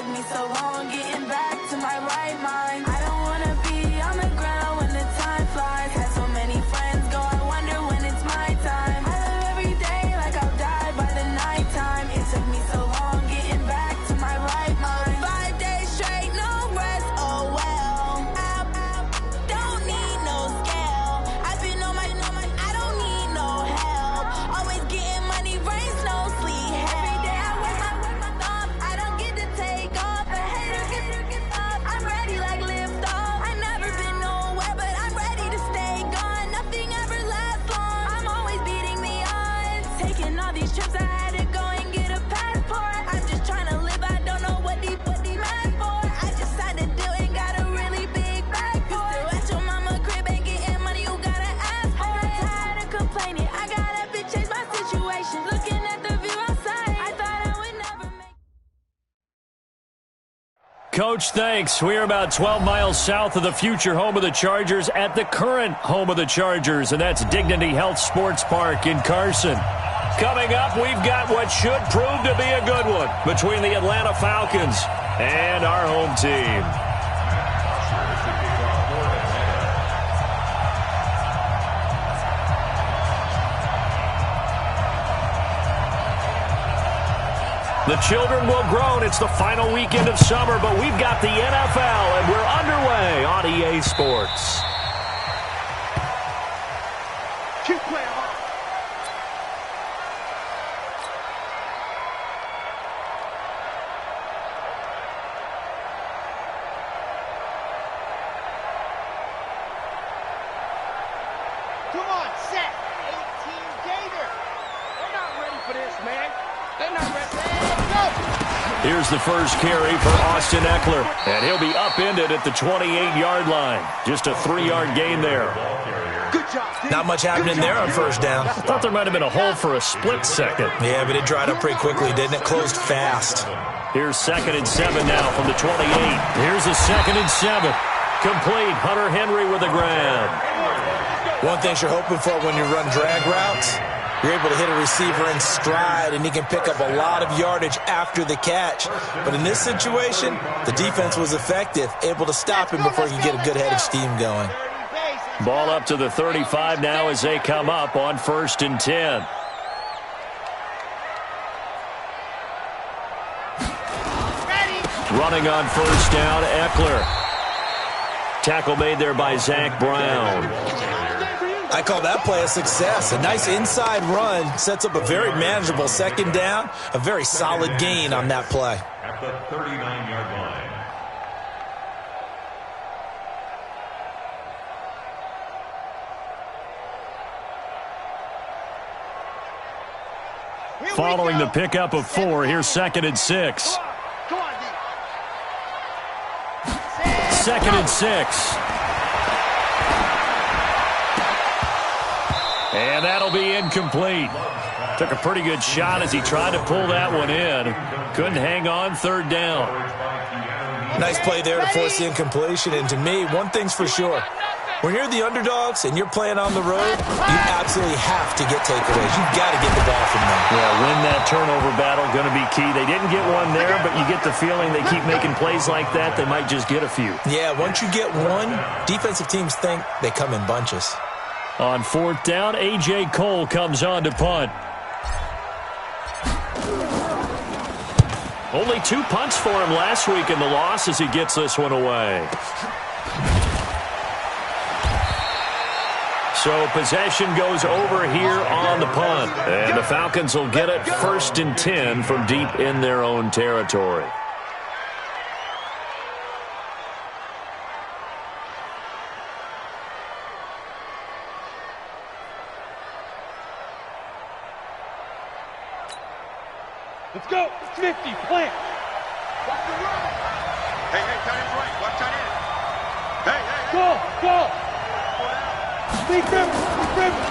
took me so long getting back to my right mind. I don't wanna be on the ground when the time flies. Had so many friends go, I wonder when it's my time. I live every day like I'll die by the nighttime. It took me so long getting back to my right mind. 5 days straight, no rest, oh well. Don't need no scale. I've been on my, I don't need no help. Always getting money, rains, no sleep. Every day I work my thumb. I don't get to take off. A hater get up. I'm ready like lift off. I never been nowhere, but I'm ready to stay gone. Nothing ever lasts long. I'm always beating the odds. Taking all these trips, I had to go and get a passport. I'm just trying to live. I don't know what deep mad for. I just signed a deal and got a really big bag for it. Still at your mama crib ain't getting money, you gotta ask for it. Tired of complaining, I gotta bitch change my situation. Looking at the view outside, I thought I would never make. Coach, thanks. We're about 12 miles south of the future home of the Chargers at the current home of the Chargers, and that's Dignity Health Sports Park in Carson. Coming up, we've got what should prove to be a good one between the Atlanta Falcons and our home team. The children will groan. It's the final weekend of summer, but we've got the NFL, and we're underway on EA Sports. Keep playing hard. Come on, set. 18 Gator. They're not ready for this, man. They're not ready. Let's go. Here's the first carry for Austin Eckler, and he'll be upended at the 28-yard line. Just a 3-yard gain there. Good job, dude. Not much happening there on first down. I thought there might have been a hole for a split second. Yeah, but it dried up pretty quickly, didn't it? Closed fast. Here's 2nd and 7 now from the 28. Here's a 2nd and 7. Complete. Hunter Henry with a grab. One thing you're hoping for when you run drag routes, you're able to hit a receiver in stride, and he can pick up a lot of yardage after the catch. But in this situation, the defense was effective, able to stop him before he could get a good head of steam going. Ball up to the 35 now as they come up on 1st and 10. Running on first down, Eckler. Tackle made there by Zach Brown. I call that play a success. A nice inside run sets up a very manageable 2nd down. A very solid gain on that play. At the 39-yard line. Following the pickup of 4, here's 2nd and 6. Come on, 2nd and 6. And that'll be incomplete. Took a pretty good shot as he tried to pull that one in. Couldn't hang on, 3rd down. Nice play there to force the incompletion. And to me, one thing's for sure. When you're the underdogs and you're playing on the road, you absolutely have to get takeaways. You've got to get the ball from them. Yeah, win that turnover battle, going to be key. They didn't get one there, but you get the feeling they keep making plays like that, they might just get a few. Yeah, once you get one, defensive teams think they come in bunches. On 4th down, A.J. Cole comes on to punt. Only 2 punts for him last week in the loss as he gets this one away. So possession goes over here on the punt. And the Falcons will get it 1st and 10 from deep in their own territory. Let's go. 50, plant. Hey, tight end's right. Watch tight end. Hey. Go.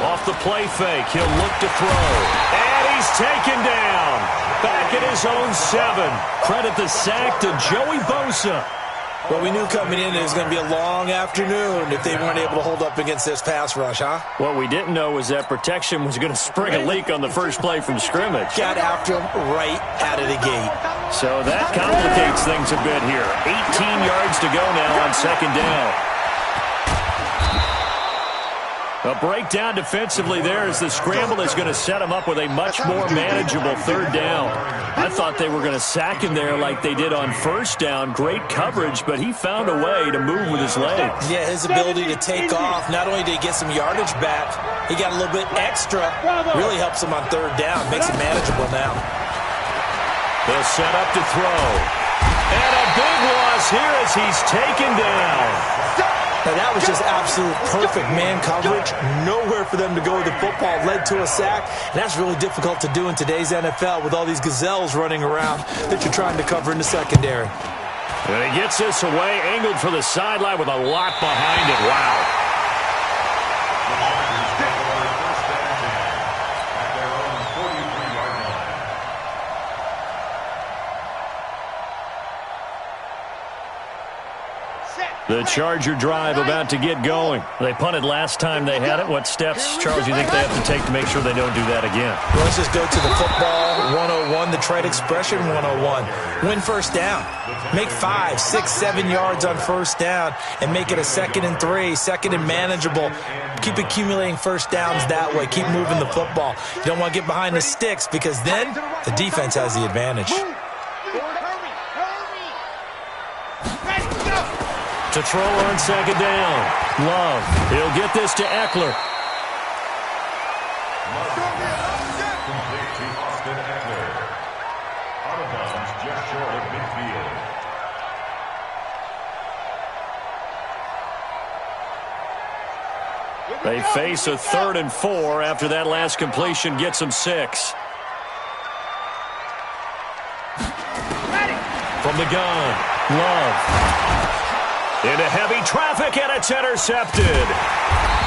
Off the play fake, he'll look to throw. And he's taken down. Back at his own 7. Credit the sack to Joey Bosa. Well, we knew coming in it was going to be a long afternoon if they weren't able to hold up against this pass rush, huh? What we didn't know was that protection was going to spring a leak on the first play from scrimmage. Got after him right out of the gate. So that complicates things a bit here. 18 yards to go now on second down. A breakdown defensively there as the scramble is going to set him up with a much more manageable third down. I thought they were going to sack him there like they did on first down. Great coverage, but he found a way to move with his legs. Yeah, his ability to take off, not only did he get some yardage back, he got a little bit extra. Really helps him on third down, makes it manageable now. They'll set up to throw. And a big loss here as he's taken down. Now, that was just absolute perfect man coverage. Nowhere for them to go with the football. Led to a sack. And that's really difficult to do in today's NFL with all these gazelles running around that you're trying to cover in the secondary. And he gets this away, angled for the sideline with a lot behind it. Wow. The Charger drive about to get going. They punted last time they had it. What steps, Charles, do you think they have to take to make sure they don't do that again? Well, let's just go to the football 101, the trade expression 101. Win first down. Make 5, 6, 7 yards on first down and make it a 2nd and 3, 2nd and manageable. Keep accumulating first downs that way. Keep moving the football. You don't want to get behind the sticks because then the defense has the advantage. To throw on second down. Love. He'll get this to Eckler. Complete to Austin Eckler. Out of bounds, just short of midfield. They face a 3rd and 4 after that last completion gets them 6. From the gun. Love. Into heavy traffic, and it's intercepted.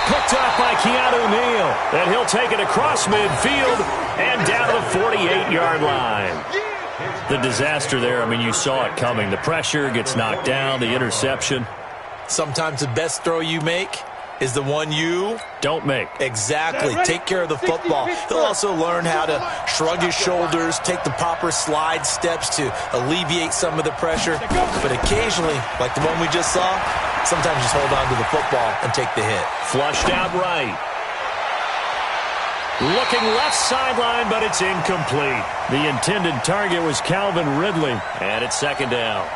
Picked up by Keanu Neal. And he'll take it across midfield and down to the 48-yard line. The disaster there, I mean, you saw it coming. The pressure gets knocked down, the interception. Sometimes the best throw you make is the one you don't make. Exactly. Take care of the football. He'll also learn how to shrug his shoulders, take the proper slide steps to alleviate some of the pressure. But occasionally, like the one we just saw, sometimes just hold on to the football and take the hit. Flushed out right. Looking left sideline, but it's incomplete. The intended target was Calvin Ridley, and it's second down.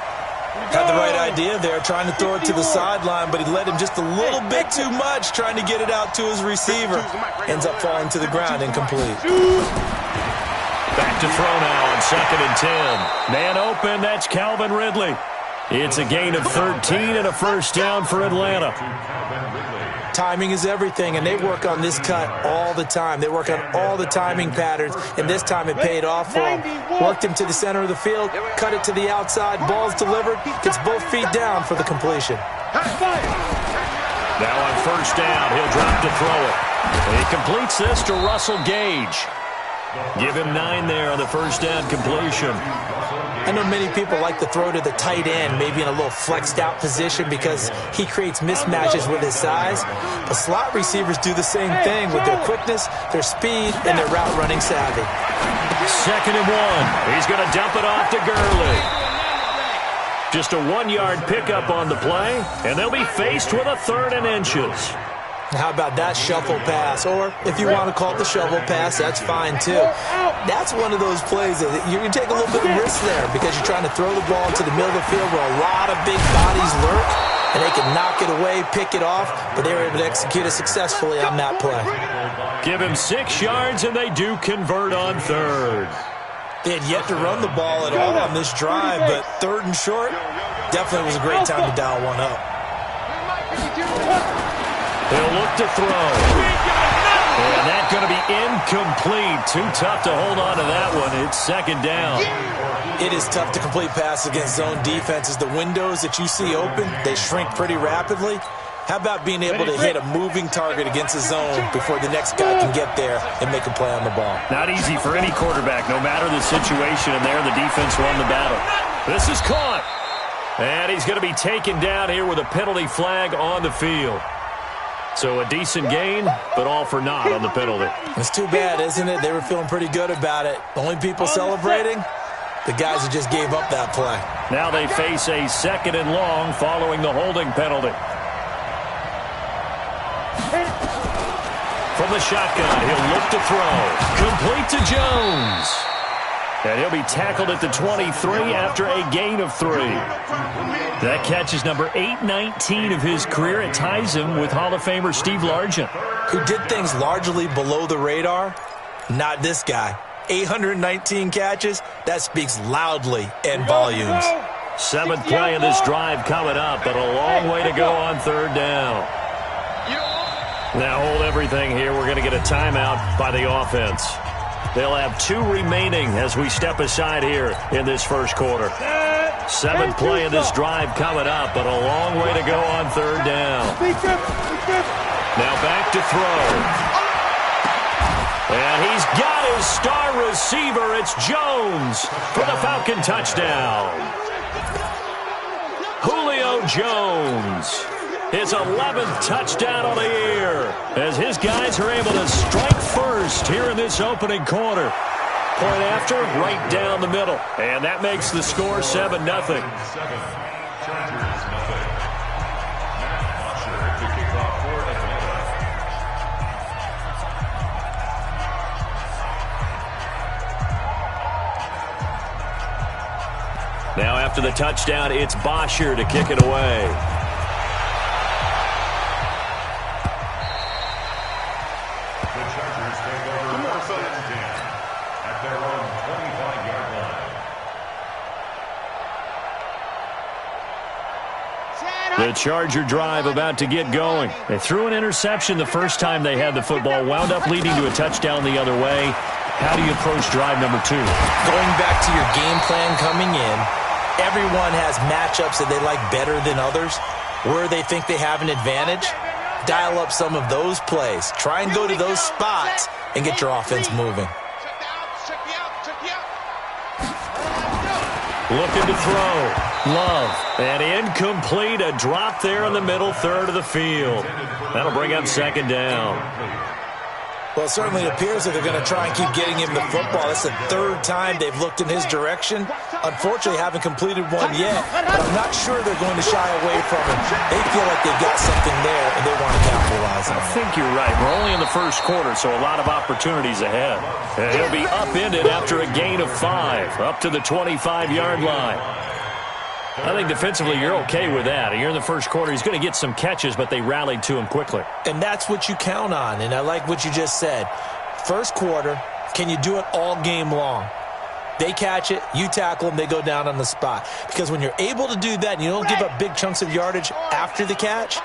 Had the right idea there, trying to throw it to the sideline, but he led him just a little bit too much, trying to get it out to his receiver. Ends up falling to the ground, incomplete. Back to throw now on 2nd and 10. Man open, that's Calvin Ridley. It's a gain of 13 and a first down for Atlanta. Timing is everything, and they work on this cut all the time. They work on all the timing patterns, and this time it paid off for him. Worked him to the center of the field, cut it to the outside, ball's delivered, gets both feet down for the completion. Now on first down, he'll drop to throw it. And he completes this to Russell Gage. Give him 9 there on the first down completion. I know many people like to throw to the tight end, maybe in a little flexed out position because he creates mismatches with his size. But slot receivers do the same thing with their quickness, their speed, and their route running savvy. 2nd and 1. He's going to dump it off to Gurley. Just a 1-yard pickup on the play, and they'll be faced with a 3rd and inches. How about that shuffle pass? Or if you want to call it the shovel pass, that's fine too. That's one of those plays that you can take a little bit of risk there because you're trying to throw the ball to the middle of the field where a lot of big bodies lurk, and they can knock it away, pick it off, but they were able to execute it successfully on that play. Give him 6 yards, and they do convert on 3rd. They had yet to run the ball at all on this drive, but 3rd and short definitely was a great time to dial one up. He'll look to throw. And that's going to be incomplete. Too tough to hold on to that one. It's 2nd down. It is tough to complete pass against zone defenses. The windows that you see open, they shrink pretty rapidly. How about being able to hit a moving target against a zone before the next guy can get there and make a play on the ball? Not easy for any quarterback, no matter the situation, and there the defense won the battle. This is caught. And he's going to be taken down here with a penalty flag on the field. So a decent gain, but all for naught on the penalty. It's too bad, isn't it? They were feeling pretty good about it. The only people celebrating, the guys who just gave up that play. Now they face a 2nd and long following the holding penalty. From the shotgun, he'll look to throw. Complete to Jones. And he'll be tackled at the 23 after a gain of 3. That catch is number 819 of his career. It ties him with Hall of Famer Steve Largent, who did things largely below the radar. Not this guy. 819 catches, that speaks loudly in volumes. 7th play of this drive coming up, but a long way to go on 3rd down. Now hold everything here. We're going to get a timeout by the offense. They'll have 2 remaining as we step aside here in this first quarter. 7th play of this drive coming up, but a long way to go on 3rd down. Now back to throw. And he's got his star receiver. It's Jones for the Falcon touchdown. Julio Jones, his 11th touchdown of the year, as his guys are able to strike first here in this opening quarter. Point after, right down the middle. And that makes the score 7-0. Now after the touchdown, it's Bosher to kick it away. The Chargers take over 1st and 10 at their own 25-yard line. The Charger drive about to get going. They threw an interception the first time they had the football, wound up leading to a touchdown the other way. How do you approach drive number 2? Going back to your game plan coming in, everyone has matchups that they like better than others. Where they think they have an advantage, dial up some of those plays. Try and go to those spots and get your offense moving. Looking to throw. Love. And incomplete. A drop there in the middle third of the field. That'll bring up 2nd down. Well, it certainly appears that they're going to try and keep getting him the football. That's the 3rd time they've looked in his direction. Unfortunately, haven't completed one yet, but I'm not sure they're going to shy away from him. They feel like they've got something there, and they want to capitalize on it. I think you're right. We're only in the first quarter, so a lot of opportunities ahead. And he'll be upended after a gain of 5, up to the 25-yard line. I think defensively you're okay with that. You're in the first quarter. He's going to get some catches, but they rallied to him quickly. And that's what you count on, and I like what you just said. First quarter, can you do it all game long? They catch it, you tackle them, they go down on the spot. Because when you're able to do that and you don't give up big chunks of yardage after the catch,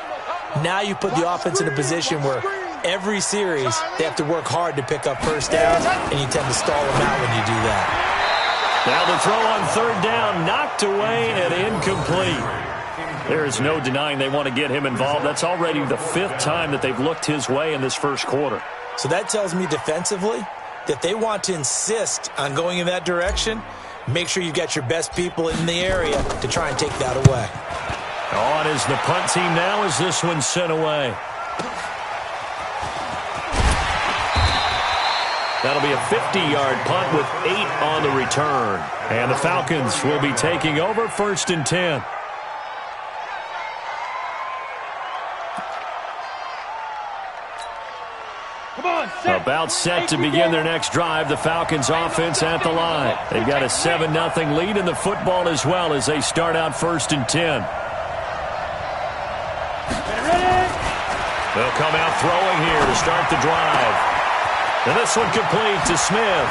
now you put the offense in a position where every series they have to work hard to pick up first downs, and you tend to stall them out when you do that. Now the throw on 3rd down, knocked away and incomplete. There is no denying they want to get him involved. That's already the 5th time that they've looked his way in this first quarter. So that tells me defensively that they want to insist on going in that direction. Make sure you've got your best people in the area to try and take that away. On is the punt team now as this one's sent away. That'll be a 50-yard punt with 8 on the return. And the Falcons will be taking over 1st and 10. About set to begin their next drive. The Falcons offense at the line. They've got a 7-0 lead in the football as well as they start out 1st and 10. They'll come out throwing here to start the drive. And this one complete to Smith.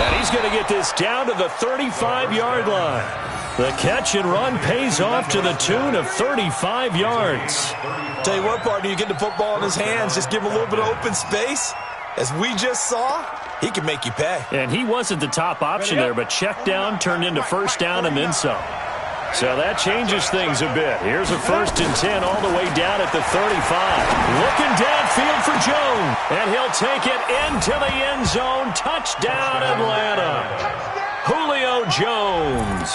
And he's going to get this down to the 35-yard line. The catch and run pays off to the tune of 35 yards. Tell you what, partner, you get the football in his hands, just give him a little bit of open space. As we just saw, he can make you pay. And he wasn't the top option there, but check down turned into 1st down and then some. So that changes things a bit. Here's a 1st and 10 all the way down at the 35. Looking downfield for Jones. And he'll take it into the end zone. Touchdown, Atlanta. Julio Jones.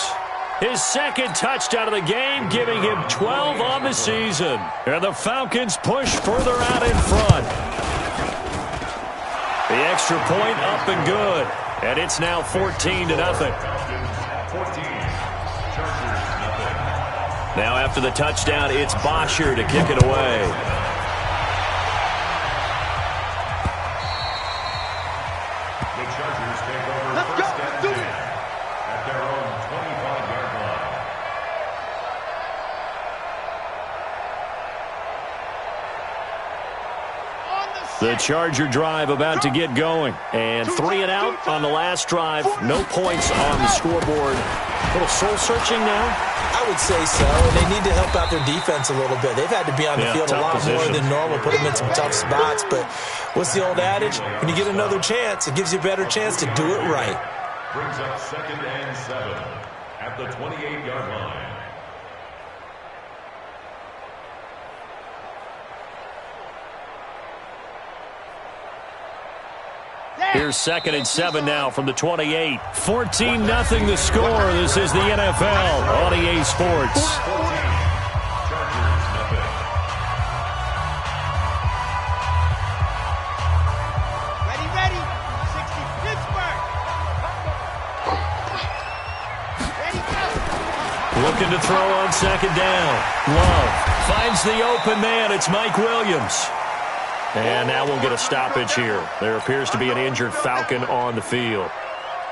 His 2nd touchdown of the game, giving him 12 on the season. And the Falcons push further out in front. The extra point up and good. And it's now 14-0. Now after the touchdown, it's Bosher to kick it away. The Chargers take over first and 10 at their own 25-yard line. The Charger drive about to get going. And 3 and out on the last drive. No points on the scoreboard. A little soul-searching now? I would say so, and they need to help out their defense a little bit. They've had to be on the field a lot more than normal, put them in some tough spots. But what's the old adage? When you get another chance, it gives you a better chance to do it right. Brings up 2nd and 7 at the 28-yard line. Here's 2nd and 7 now from the 28. 14-0 the score. This is the NFL on EA Sports. Ready. 60 Pittsburgh. Ready, go. Looking to throw on 2nd down. Love finds the open man. It's Mike Williams. And now we'll get a stoppage here. There appears to be an injured Falcon on the field.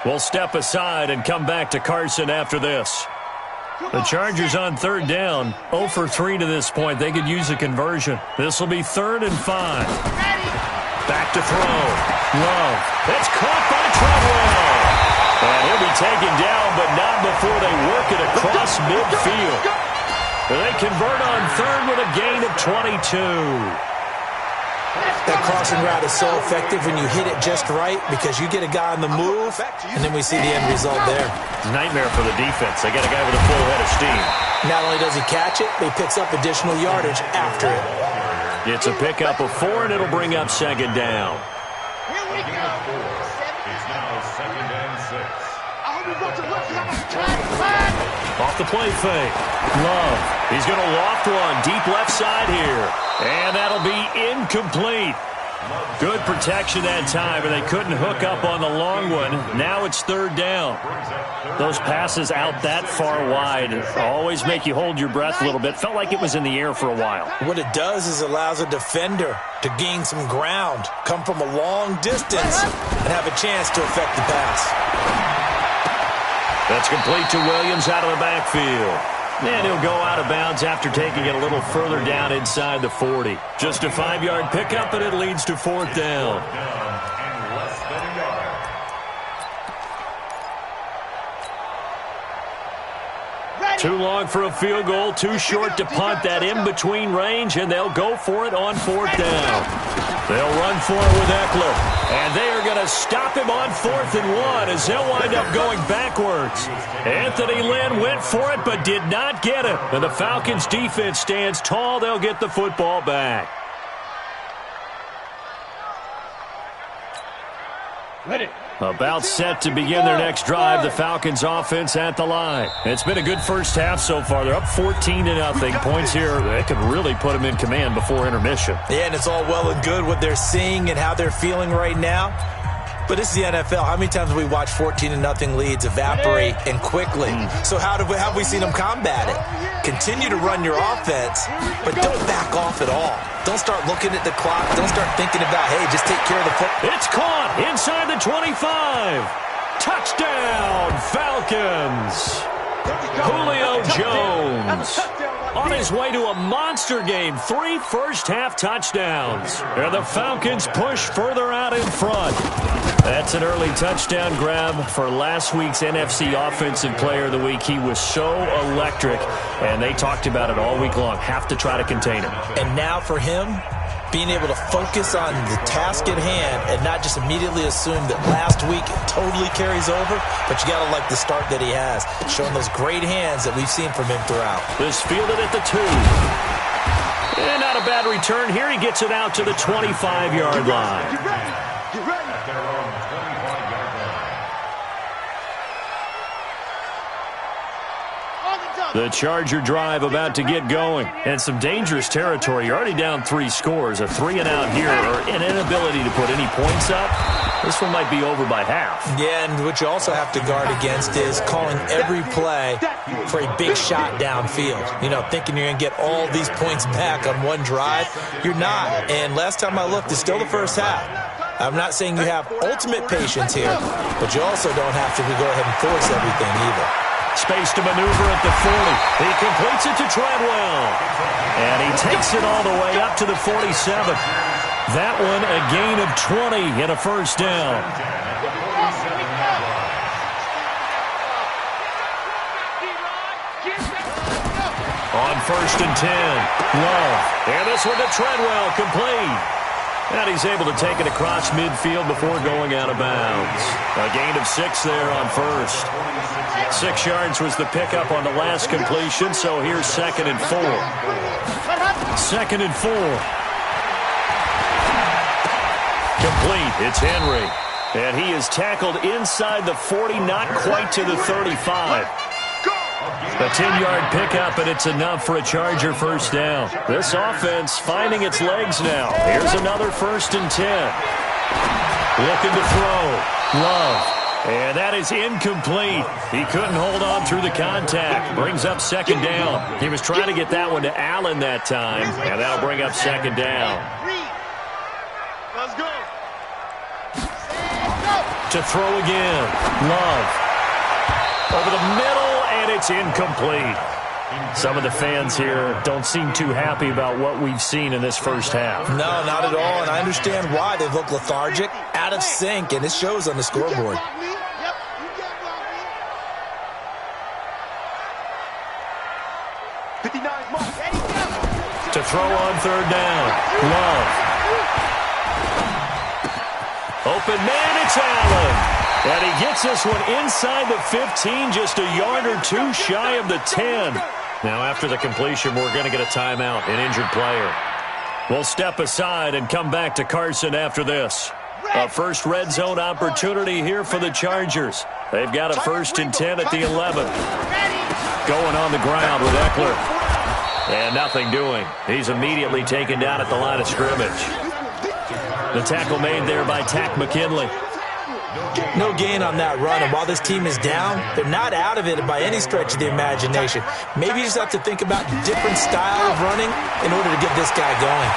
We'll step aside and come back to Carson after this. The Chargers on 3rd down. 0 for 3 to this point. They could use a conversion. This will be 3rd and 5. Back to throw. Love. It's caught by Treadwell. And he'll be taken down, but not before they work it across midfield. They convert on 3rd with a gain of 22. That crossing route is so effective when you hit it just right because you get a guy on the move, and then we see the end result there. Nightmare for the defense. They got a guy with a full head of steam. Not only does he catch it, but he picks up additional yardage after it. It's a pickup of 4, and it'll bring up 2nd down. Here we go. It's now 2nd and 6. I hope you got to look at Off the play fake. Love. He's going to loft one deep left side here. And that'll be incomplete. Good protection that time, and they couldn't hook up on the long one. Now it's 3rd down. Those passes out that far wide always make you hold your breath a little bit. Felt like it was in the air for a while. What it does is allows a defender to gain some ground, come from a long distance, and have a chance to affect the pass. That's complete to Williams out of the backfield. And he'll go out of bounds after taking it a little further down inside the 40. Just a 5-yard pickup, and it leads to 4th down. And less than a yard. Too long for a field goal, too short to punt. That in-between range, and they'll go for it on 4th down. They'll run for it with Eckler, and they are going to stop him on 4th and 1 as they'll wind up going backwards. Anthony Lynn went for it but did not get it, and the Falcons' defense stands tall. They'll get the football back. Ready. About set to begin their next drive, the Falcons offense at the line. It's been a good first half so far. They're up 14-0. Points here, they could really put them in command before intermission. Yeah, and it's all well and good what they're seeing and how they're feeling right now. But this is the NFL. How many times have we watched 14-0 leads evaporate and quickly? So how have we seen them combat it? Continue to run your offense, but don't back off at all. Don't start looking at the clock. Don't start thinking about, hey, just take care of the football. It's caught inside the 25. Touchdown, Falcons. Julio Jones on his way to a monster game. 3 first-half touchdowns. And the Falcons push further out in front. That's an early touchdown grab for last week's NFC Offensive Player of the Week. He was so electric, and they talked about it all week long. Have to try to contain him. And now for him, being able to focus on the task at hand and not just immediately assume that last week it totally carries over, but you got to like the start that he has, showing those great hands that we've seen from him throughout. This fielded at the 2. And not a bad return. Here he gets it out to the 25-yard line. Get ready. Get ready. At their own 25-yard line. On the double. The Charger drive about to get going. And some dangerous territory. You're already down 3 scores. A 3 and out here, or an inability to put any points up. This one might be over by half. Yeah, and what you also have to guard against is calling every play for a big shot downfield. You know, thinking you're going to get all these points back on one drive. You're not. And last time I looked, it's still the first half. I'm not saying you have ultimate patience here, but you also don't have to go ahead and force everything either. Space to maneuver at the 40. He completes it to Treadwell. And he takes it all the way up to the 47. That one a gain of 20 and a first down. On 1st and 10, Love. And this one to Treadwell, complete. And he's able to take it across midfield before going out of bounds. A gain of 6 there on first. 6 yards was the pickup on the last completion, so here's 2nd and 4. 2nd and 4. Complete. It's Henry. And he is tackled inside the 40, not quite to the 35. A 10-yard pickup, and it's enough for a Charger first down. This offense finding its legs now. Here's another 1st and 10. Looking to throw. Love. And that is incomplete. He couldn't hold on through the contact. Brings up 2nd down. He was trying to get that one to Allen that time, and that'll bring up 2nd down. Let's go. To throw again. Love. Over the middle, and it's incomplete. Some of the fans here don't seem too happy about what we've seen in this first half. No, not at all, and I understand why. They look lethargic, out of sync, and it shows on the scoreboard. To throw on 3rd down. Love. Open man, it's Allen. And he gets this one inside the 15, just a yard or 2 shy of the 10. Now after the completion, we're going to get a timeout, an injured player. We'll step aside and come back to Carson after this. A first red zone opportunity here for the Chargers. They've got a 1st and 10 at the 11. Going on the ground with Eckler. And nothing doing. He's immediately taken down at the line of scrimmage. The tackle made there by Takk McKinley. No gain on that run, and while this team is down, they're not out of it by any stretch of the imagination. Maybe you just have to think about different style of running in order to get this guy going.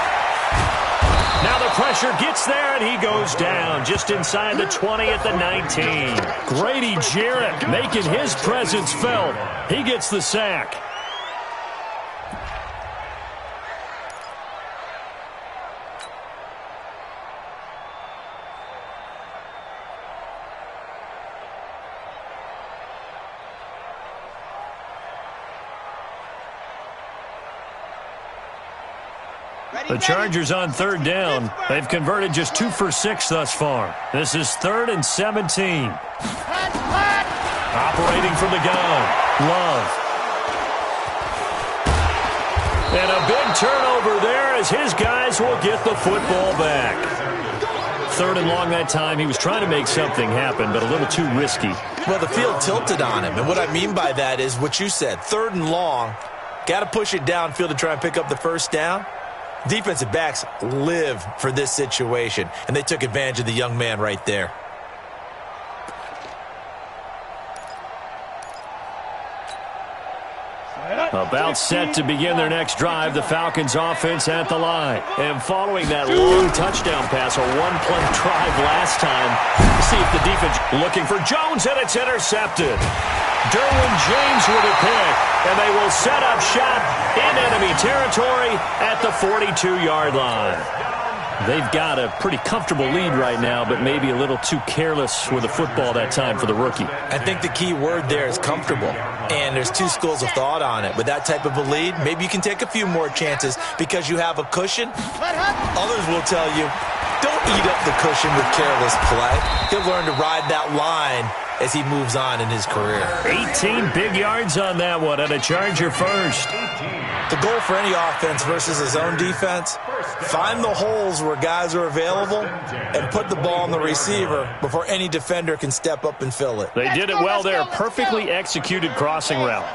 Now the pressure gets there, and he goes down just inside the 20 at the 19. Grady Jarrett making his presence felt. He gets the sack. The Chargers on 3rd down. They've converted just 2 for 6 thus far. This is 3rd and 17. Operating from the gun. Love. And a big turnover there as his guys will get the football back. 3rd and long that time. He was trying to make something happen, but a little too risky. Well, the field tilted on him, and what I mean by that is what you said. 3rd and long. Got to push it downfield to try and pick up the first down. Defensive backs live for this situation, and they took advantage of the young man right there. About set to begin their next drive, the Falcons offense at the line. And following that long touchdown pass, a one-play drive last time, see if the defense looking for Jones, and it's intercepted. Derwin James with a pick, and they will set up shop in enemy territory at the 42-yard line. They've got a pretty comfortable lead right now, but maybe a little too careless with the football that time for the rookie. I think the key word there is comfortable, and there's 2 schools of thought on it. With that type of a lead, maybe you can take a few more chances because you have a cushion. Others will tell you, don't eat up the cushion with careless play. He'll learn to ride that line as he moves on in his career. 18 big yards on that one, and a Charger first. The goal for any offense versus his own defense, find the holes where guys are available and put the ball on the receiver before any defender can step up and fill it. They did it well there. Perfectly executed crossing route.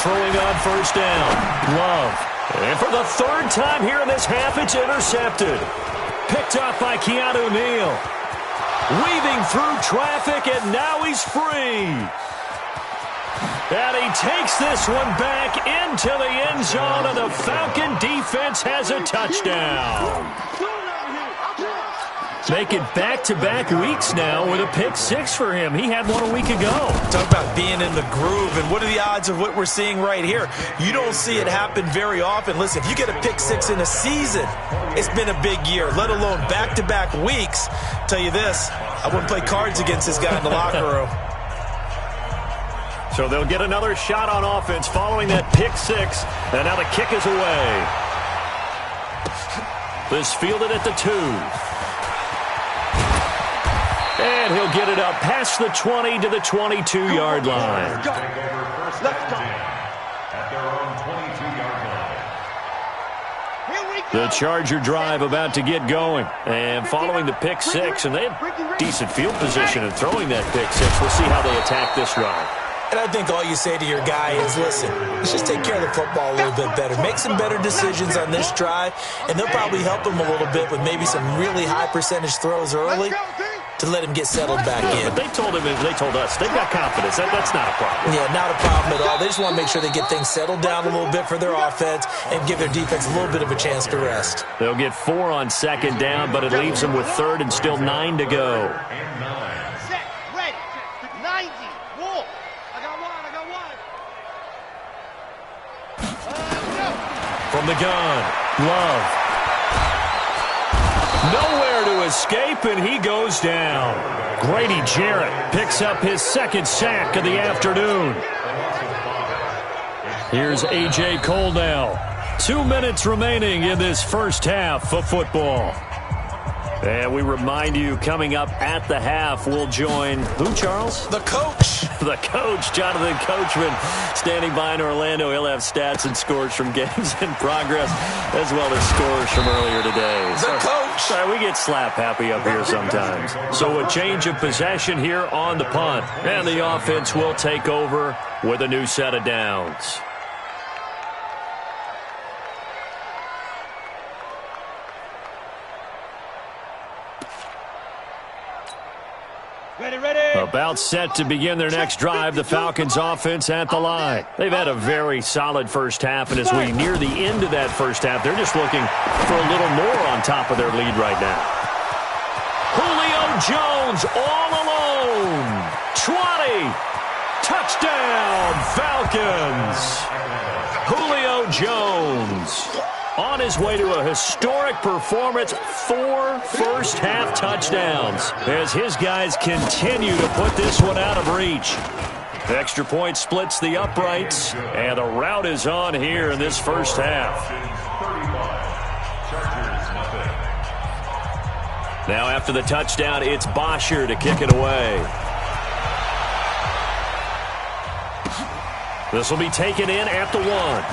Throwing on 1st down. Love. And for the 3rd time here in this half, it's intercepted. Picked off by Keanu Neal. Weaving through traffic, and now he's free. And he takes this one back into the end zone, and the Falcon defense has a touchdown. Making back-to-back weeks now with a pick six for him. He had one a week ago. Talk about being in the groove, and what are the odds of what we're seeing right here? You don't see it happen very often. Listen, if you get a pick six in a season, it's been a big year, let alone back-to-back weeks. Tell you this, I wouldn't play cards against this guy in the locker room. So they'll get another shot on offense following that pick six, and now the kick is away. This fielded at the 2. And he'll get it up past the 20 to the 22-yard line. Let's go. At their own 22-yard line. The Charger drive about to get going. And following the pick six, and they had decent field position in throwing that pick six. We'll see how they attack this drive. And I think all you say to your guy is, listen, let's just take care of the football a little bit better. Make some better decisions on this drive, and they'll probably help him a little bit with maybe some really high percentage throws early to let him get settled back in. But they told us, they've got confidence. That's not a problem. Yeah, not a problem at all. They just want to make sure they get things settled down a little bit for their offense and give their defense a little bit of a chance to rest. They'll get 4 on second down, but it leaves them with third and still 9 to go. Set, ready, 90, walk. I got one. From the gun, Love. Nowhere to escape, and he goes down. Grady Jarrett picks up his second sack of the afternoon. Here's A.J. Coldell. 2 minutes remaining in this first half of football. And we remind you, coming up at the half, we'll join who, Charles? The coach. The coach, Jonathan Coachman, standing by in Orlando. He'll have stats and scores from games in progress, as well as scores from earlier today. The coach. Sorry, we get slap happy up here sometimes. So a change of possession here on the punt. And the offense will take over with a new set of downs. About set to begin their next drive, the Falcons offense at the line. They've had a very solid first half, and as we near the end of that first half, they're just looking for a little more on top of their lead right now. Julio Jones all alone. 20. Touchdown, Falcons. Julio Jones on his way to a historic performance, 4 first-half touchdowns as his guys continue to put this one out of reach. Extra point splits the uprights, and the route is on here in this first half. Now after the touchdown, it's Bosher to kick it away. This will be taken in at the 1.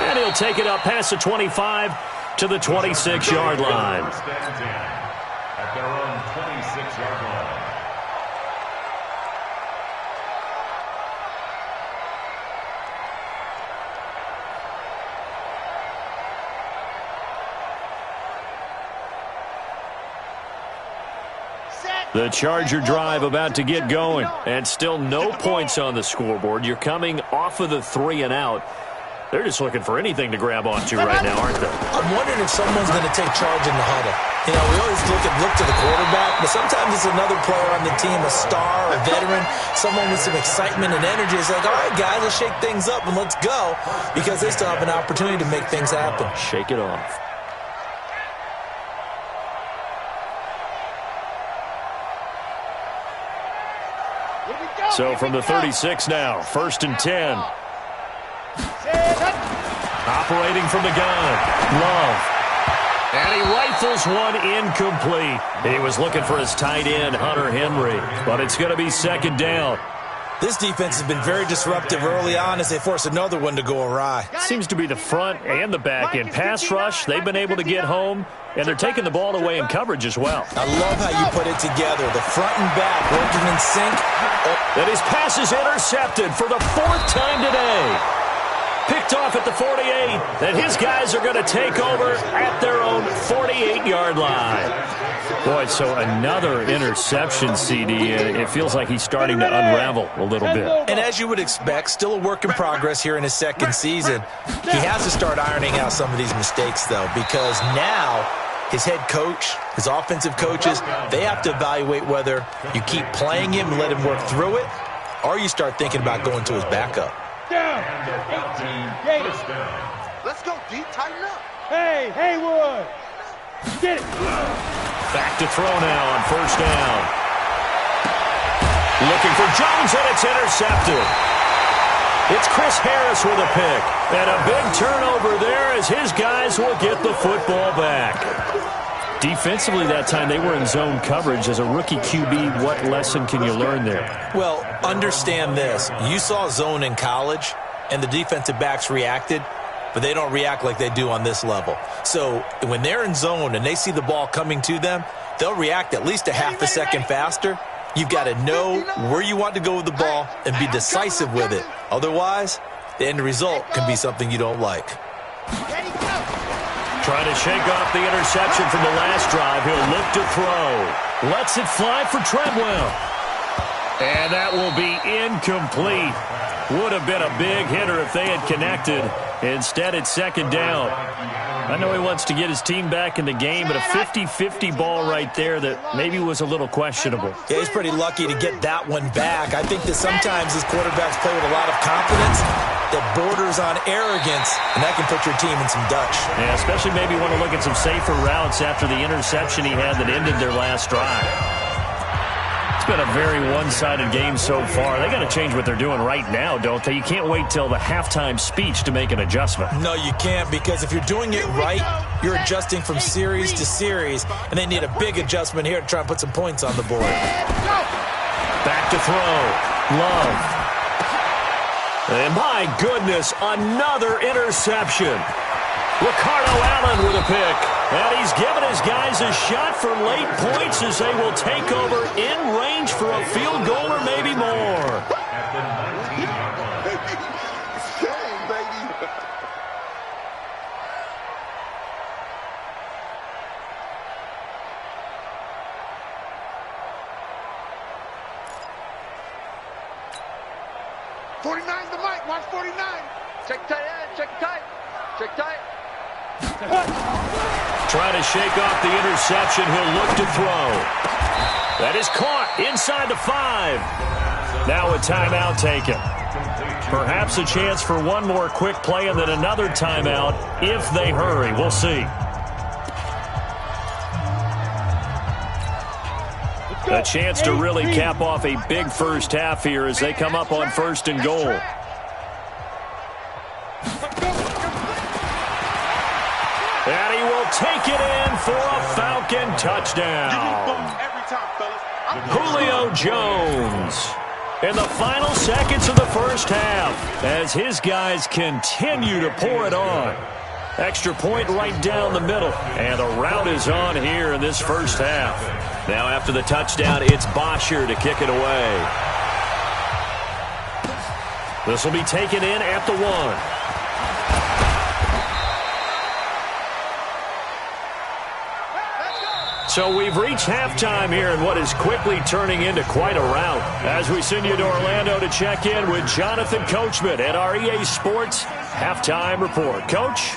And he'll take it up past the 25 to the 26-yard line. At their own 26-yard line. The Charger drive about to get going, and still no points on the scoreboard. You're coming off of the 3 and out. They're just looking for anything to grab onto right now, aren't they? I'm wondering if someone's going to take charge in the huddle. You know, we always look to the quarterback, but sometimes it's another player on the team, a star, a veteran, someone with some excitement and energy. It's like, all right, guys, let's shake things up and let's go, because they still have an opportunity to make things happen. Shake it off. So from the 36 now, 1st and 10. Operating from the gun, Love. And he rifles one incomplete. He was looking for his tight end, Hunter Henry, but it's going to be 2nd down. This defense has been very disruptive early on as they force another one to go awry. Seems to be the front and the back end. Pass rush, they've been able to get home, and they're taking the ball away in coverage as well. I love how you put it together. The front and back working in sync. And his pass is intercepted for the 4th time today. Picked off at the 48, and his guys are going to take over at their own 48-yard line. Boy, so another interception, CD. It feels like he's starting to unravel a little bit. And as you would expect, still a work in progress here in his second season. He has to start ironing out some of these mistakes, though, because now his head coach, his offensive coaches, they have to evaluate whether you keep playing him and let him work through it, or you start thinking about going to his backup. Down. Let's go, D. Tighten up. Hey, Haywood. Get it. Back to throw now on first down. Looking for Jones, and it's intercepted. It's Chris Harris with a pick. And a big turnover there as his guys will get the football back. Defensively that time, they were in zone coverage. As a rookie QB, what lesson can you learn there? Well, understand this. You saw zone in college, and the defensive backs reacted, but they don't react like they do on this level. So when they're in zone and they see the ball coming to them, they'll react at least a half a second faster. You've got to know where you want to go with the ball and be decisive with it. Otherwise, the end result can be something you don't like. Trying to shake off the interception from the last drive. He'll look to throw. Lets it fly for Treadwell. And that will be incomplete. Would have been a big hitter if they had connected. Instead, it's second down. I know he wants to get his team back in the game, but a 50-50 ball right there that maybe was a little questionable. Yeah, he's pretty lucky to get that one back. I think that sometimes his quarterbacks play with a lot of confidence that borders on arrogance, and that can put your team in some Dutch. Yeah, especially maybe want to look at some safer routes after the interception he had that ended their last drive. It's been a very one-sided game so far. They got to change what they're doing right now, don't they? You can't wait till the halftime speech to make an adjustment. No, you can't, because if you're doing it right, you're adjusting from series to series, and they need a big adjustment here to try and put some points on the board. Back to throw. Love. And my goodness, another interception. Ricardo Allen with a pick. And he's given his guys a shot for late points as they will take over in range for a field goal or maybe more. Shame, baby. '49's the mic. Watch 49. Check tight end. Check tight. Check tight. Trying to shake off the interception. He'll look to throw. That is caught inside the 5. Now a timeout taken. Perhaps a chance for one more quick play and then another timeout if they hurry. We'll see. A chance to really cap off a big first half here as they come up on first and goal. And he will take it in for a Falcon touchdown. Julio Jones in the final seconds of the first half as his guys continue to pour it on. Extra point right down the middle. And the route is on here in this first half. Now after the touchdown, it's Bosher to kick it away. This will be taken in at the 1. So we've reached halftime here in what is quickly turning into quite a rout. As we send you to Orlando to check in with Jonathan Coachman at our EA Sports Halftime Report. Coach?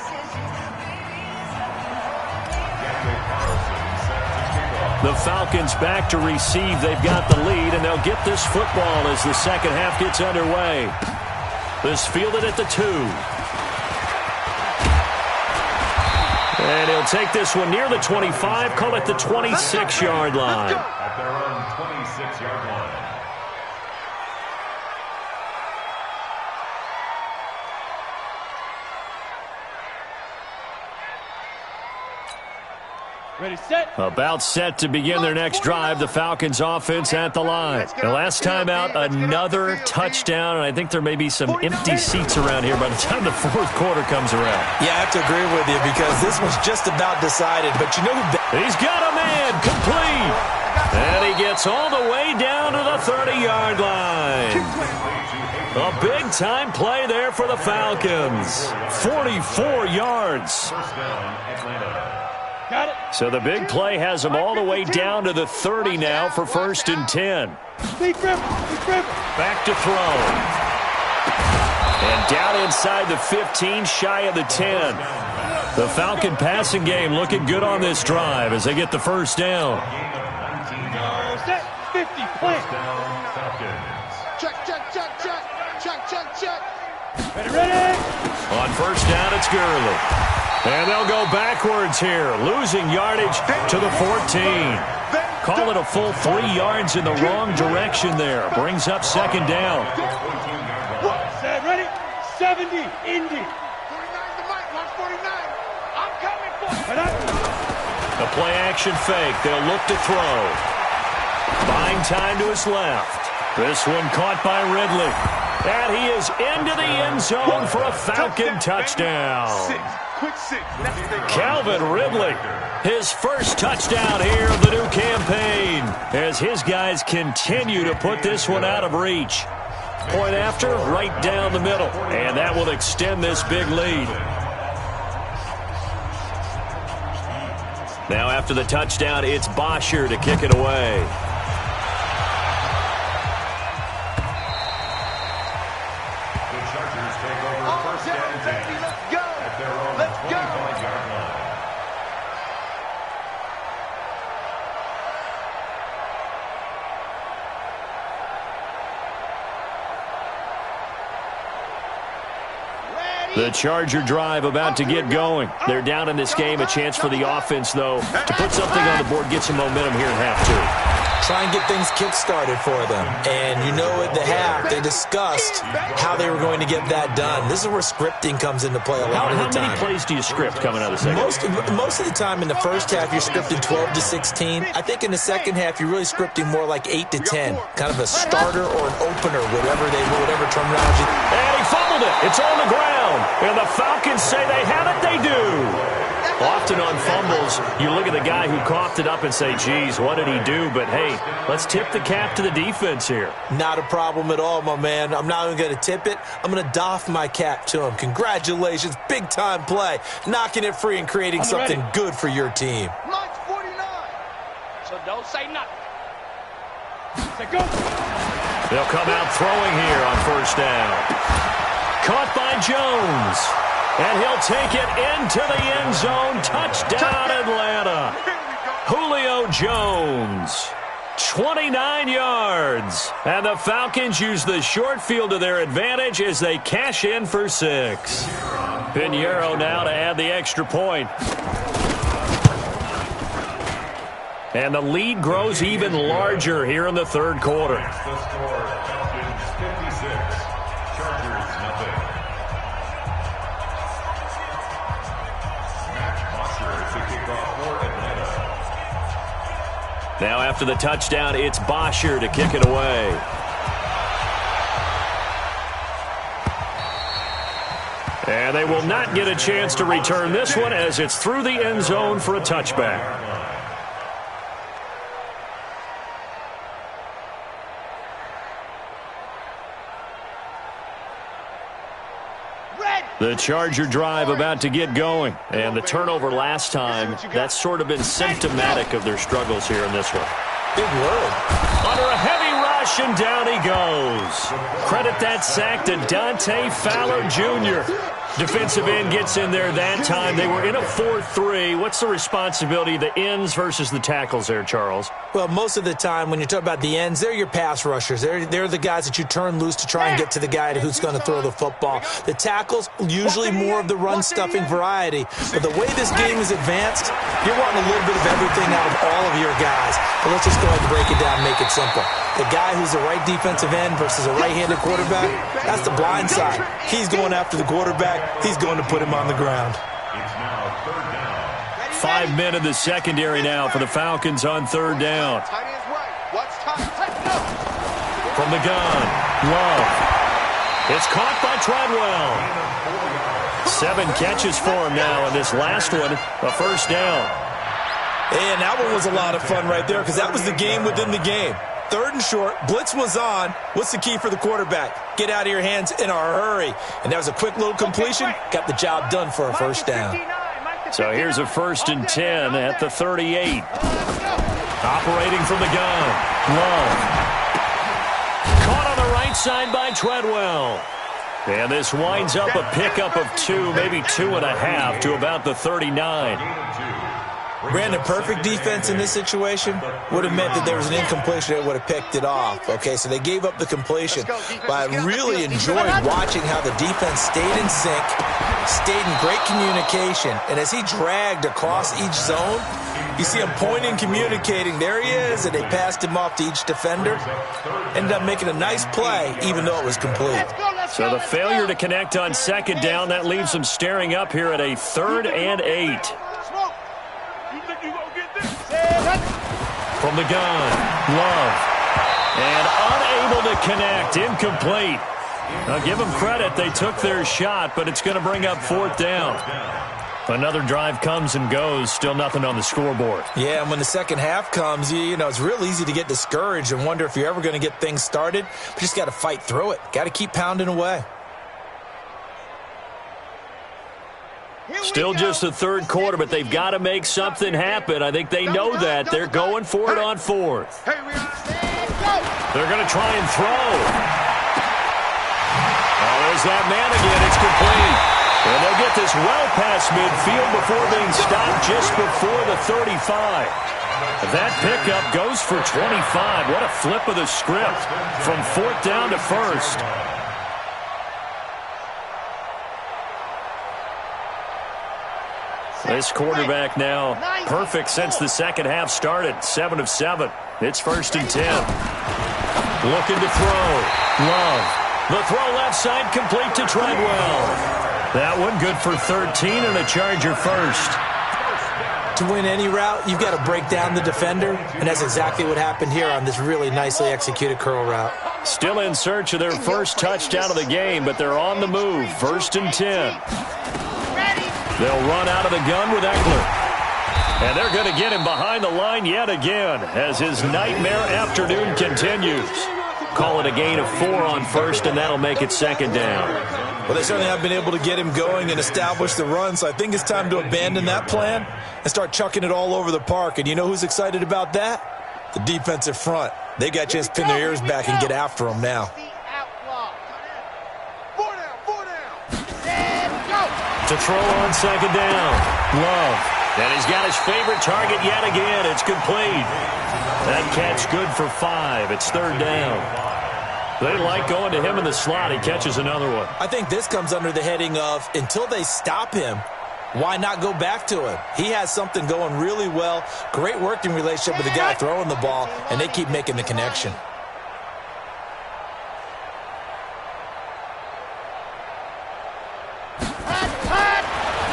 The Falcons back to receive. They've got the lead, and they'll get this football as the second half gets underway. This fielded at the 2. And he'll take this one near the 25, call it the 26-yard line. At their own 26-yard line. Ready, set. About set to begin their next drive. The Falcons offense at the line. The last time out, another touchdown, and I think there may be some empty seats around here by the time the fourth quarter comes around. Yeah, I have to agree with you because this was just about decided, but you know who... He's got a man, complete. And he gets all the way down to the 30-yard line. A big-time play there for the Falcons. 44 yards. First down, Atlanta. Got it. So the big play has them all the way down to the 30 now for 1st and 10. Back to throw. And down inside the 15, shy of the 10. The Falcon passing game looking good on this drive as they get the first down. Set 50, plant. Down, Falcons. Check, check, check, check. Check, check, check. Ready. On first down, it's Gurley. And they'll go backwards here, losing yardage to the 14. Call it a full 3 yards in the wrong direction there. Brings up second down. Set, ready. 70, Indy. 49 to Mike, watch 49. I'm coming for you. A play-action fake. They'll look to throw. Buying time to his left. This one caught by Ridley. And he is into the end zone for a Falcon touchdown. Quick 6. Calvin Ridley, his first touchdown here of the new campaign, as his guys continue to put this one out of reach. Point after, right down the middle, and that will extend this big lead. Now after the touchdown, it's Bosher to kick it away. The Chargers take over first and 10 Let's go. at their own Let's go. 25-yard line. The Charger drive about to get going. They're down in this game. A chance for the offense, though, to put something on the board, get some momentum here in half two. Try and get things kick-started for them. And you know at the half, they discussed how they were going to get that done. This is where scripting comes into play a lot of the How time. many plays do you script coming out of the second? Most of the time in the first half, you're scripting 12 to 16. I think in the second half, you're really scripting more like 8 to 10. Kind of a starter or an opener, whatever terminology. And he fumbled it. It's on the ground. And the Falcons say they have it. They do. Often on fumbles, you look at the guy who coughed it up and say, geez, what did he do? But, hey, let's tip the cap to the defense here. Not a problem at all, my man. I'm not even going to tip it. I'm going to doff my cap to him. Congratulations. Big-time play. Knocking it free and creating something good for your team. Mike's 49. So don't say nothing. Set, go. They'll come out throwing here on first down. Caught by Jones. And he'll take it into the end zone. Touchdown, Atlanta. Julio Jones. 29 yards. And the Falcons use the short field to their advantage as they cash in for 6. Pinheiro now to add the extra point. And the lead grows even larger here in the third quarter. The score, Falcons 56, Chargers nothing. Matt Bosher to kick off for Atlanta. Now after the touchdown, it's Bosher to kick it away. And they will not get a chance to return this one as it's through the end zone for a touchback. The Charger drive about to get going. And the turnover last time, that's sort of been symptomatic of their struggles here in this one. Big word. Under a heavy rush, and down he goes. Credit that sack to Dante Fowler Jr. Defensive end gets in there that time. They were in a 4-3. What's the responsibility of the ends versus the tackles there, Charles? Well, most of the time when you talk about the ends, they're your pass rushers. They're the guys that you turn loose to try and get to the guy who's going to throw the football. The tackles, usually more of the run-stuffing variety. But the way this game is advanced, you're wanting a little bit of everything out of all of your guys. But let's just go ahead and break it down and make it simple. The guy who's the right defensive end versus a right-handed quarterback, that's the blind side. He's going after the quarterback. He's going to put him on the ground. It's now third down. 5 men in the secondary now for the Falcons on third down. Tight end's right. Watch time. Tighten up. From the gun, Love. It's caught by Treadwell. 7 catches for him now, and this last one, a first down. And that one was a lot of fun right there because that was the game within the game. 3rd and short, blitz was on. What's the key for the quarterback? Get out of your hands in a hurry. And that was a quick little completion. Got the job done for a first down. So here's a 1st and 10 at the 38. Operating from the gun. Love. Caught on the right side by Treadwell. And this winds up a pickup of 2, maybe 2.5 to about the 39. Brandon, perfect defense in this situation would have meant that there was an incompletion that would have picked it off. Okay, so they gave up the completion. But I really enjoyed watching how the defense stayed in sync, stayed in great communication. And as he dragged across each zone, you see him pointing, communicating. There he is, and they passed him off to each defender. Ended up making a nice play, even though it was complete. So the failure to connect on 2nd down, that leaves them staring up here at a 3rd and 8. From the gun, Love. And unable to connect, incomplete. Now give them credit, they took their shot, but it's going to bring up 4th down. Another drive comes and goes, still nothing on the scoreboard. Yeah, and when the second half comes, you know, it's real easy to get discouraged and wonder if you're ever going to get things started. But you just got to fight through it. Got to keep pounding away. Still just the 3rd quarter, but they've got to make something happen. I think they know that. They're going for it on 4th. They're going to try and throw. Oh, there's that man again. It's complete. And they'll get this well past midfield before being stopped just before the 35. That pickup goes for 25. What a flip of the script from 4th down to 1st. This quarterback now perfect since the second half started. 7 of 7. It's 1st and 10. Looking to throw. Love. The throw left side complete to Treadwell. That one good for 13 and a Charger first. To win any route, you've got to break down the defender, and that's exactly what happened here on this really nicely executed curl route. Still in search of their first touchdown of the game, but they're on the move. 1st and 10. They'll run out of the gun with Eckler. And they're going to get him behind the line yet again as his nightmare afternoon continues. Call it a gain of 4 on 1st, and that'll make it 2nd down. Well, they certainly have been able to get him going and establish the run, so I think it's time to abandon that plan and start chucking it all over the park. And you know who's excited about that? The defensive front. They got a chance to pin their ears back and get after him now. To throw on 2nd down. Love. And he's got his favorite target yet again. It's complete. That catch good for 5. It's 3rd down. They like going to him in the slot. He catches another one. I think this comes under the heading of until they stop him, why not go back to him? He has something going really well. Great working relationship with the guy throwing the ball, and they keep making the connection.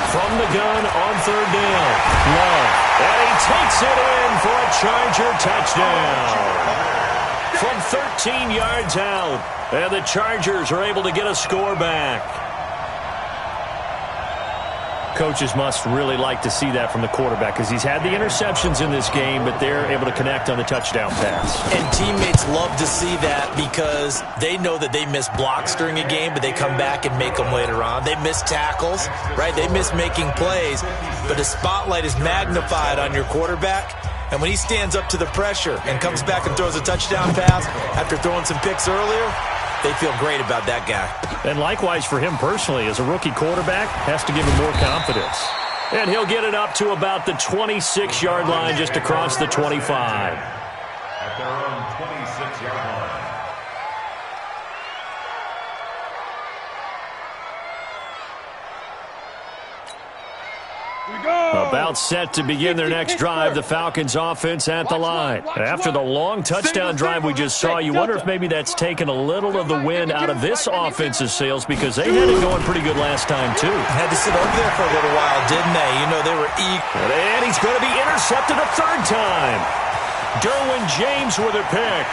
From the gun on 3rd down. Love. And he takes it in for a Charger touchdown. From 13 yards out. And the Chargers are able to get a score back. Coaches must really like to see that from the quarterback because he's had the interceptions in this game, but they're able to connect on the touchdown pass. And teammates love to see that because they know that they miss blocks during a game, but they come back and make them later on. They miss tackles, right? They miss making plays, but the spotlight is magnified on your quarterback. And when he stands up to the pressure and comes back and throws a touchdown pass after throwing some picks earlier, they feel great about that guy. And likewise for him personally, as a rookie quarterback, has to give him more confidence. And he'll get it up to about the 26-yard line, just across the 25. At their own 26-yard line. About set to begin their next drive, the Falcons offense at the line. After the long touchdown drive we just saw, you wonder if maybe that's taken a little of the wind out of this offense's sails because they had it going pretty good last time too. Had to sit over there for a little while, didn't they? You know, they were eager. And he's going to be intercepted a 3rd time. Derwin James with a pick.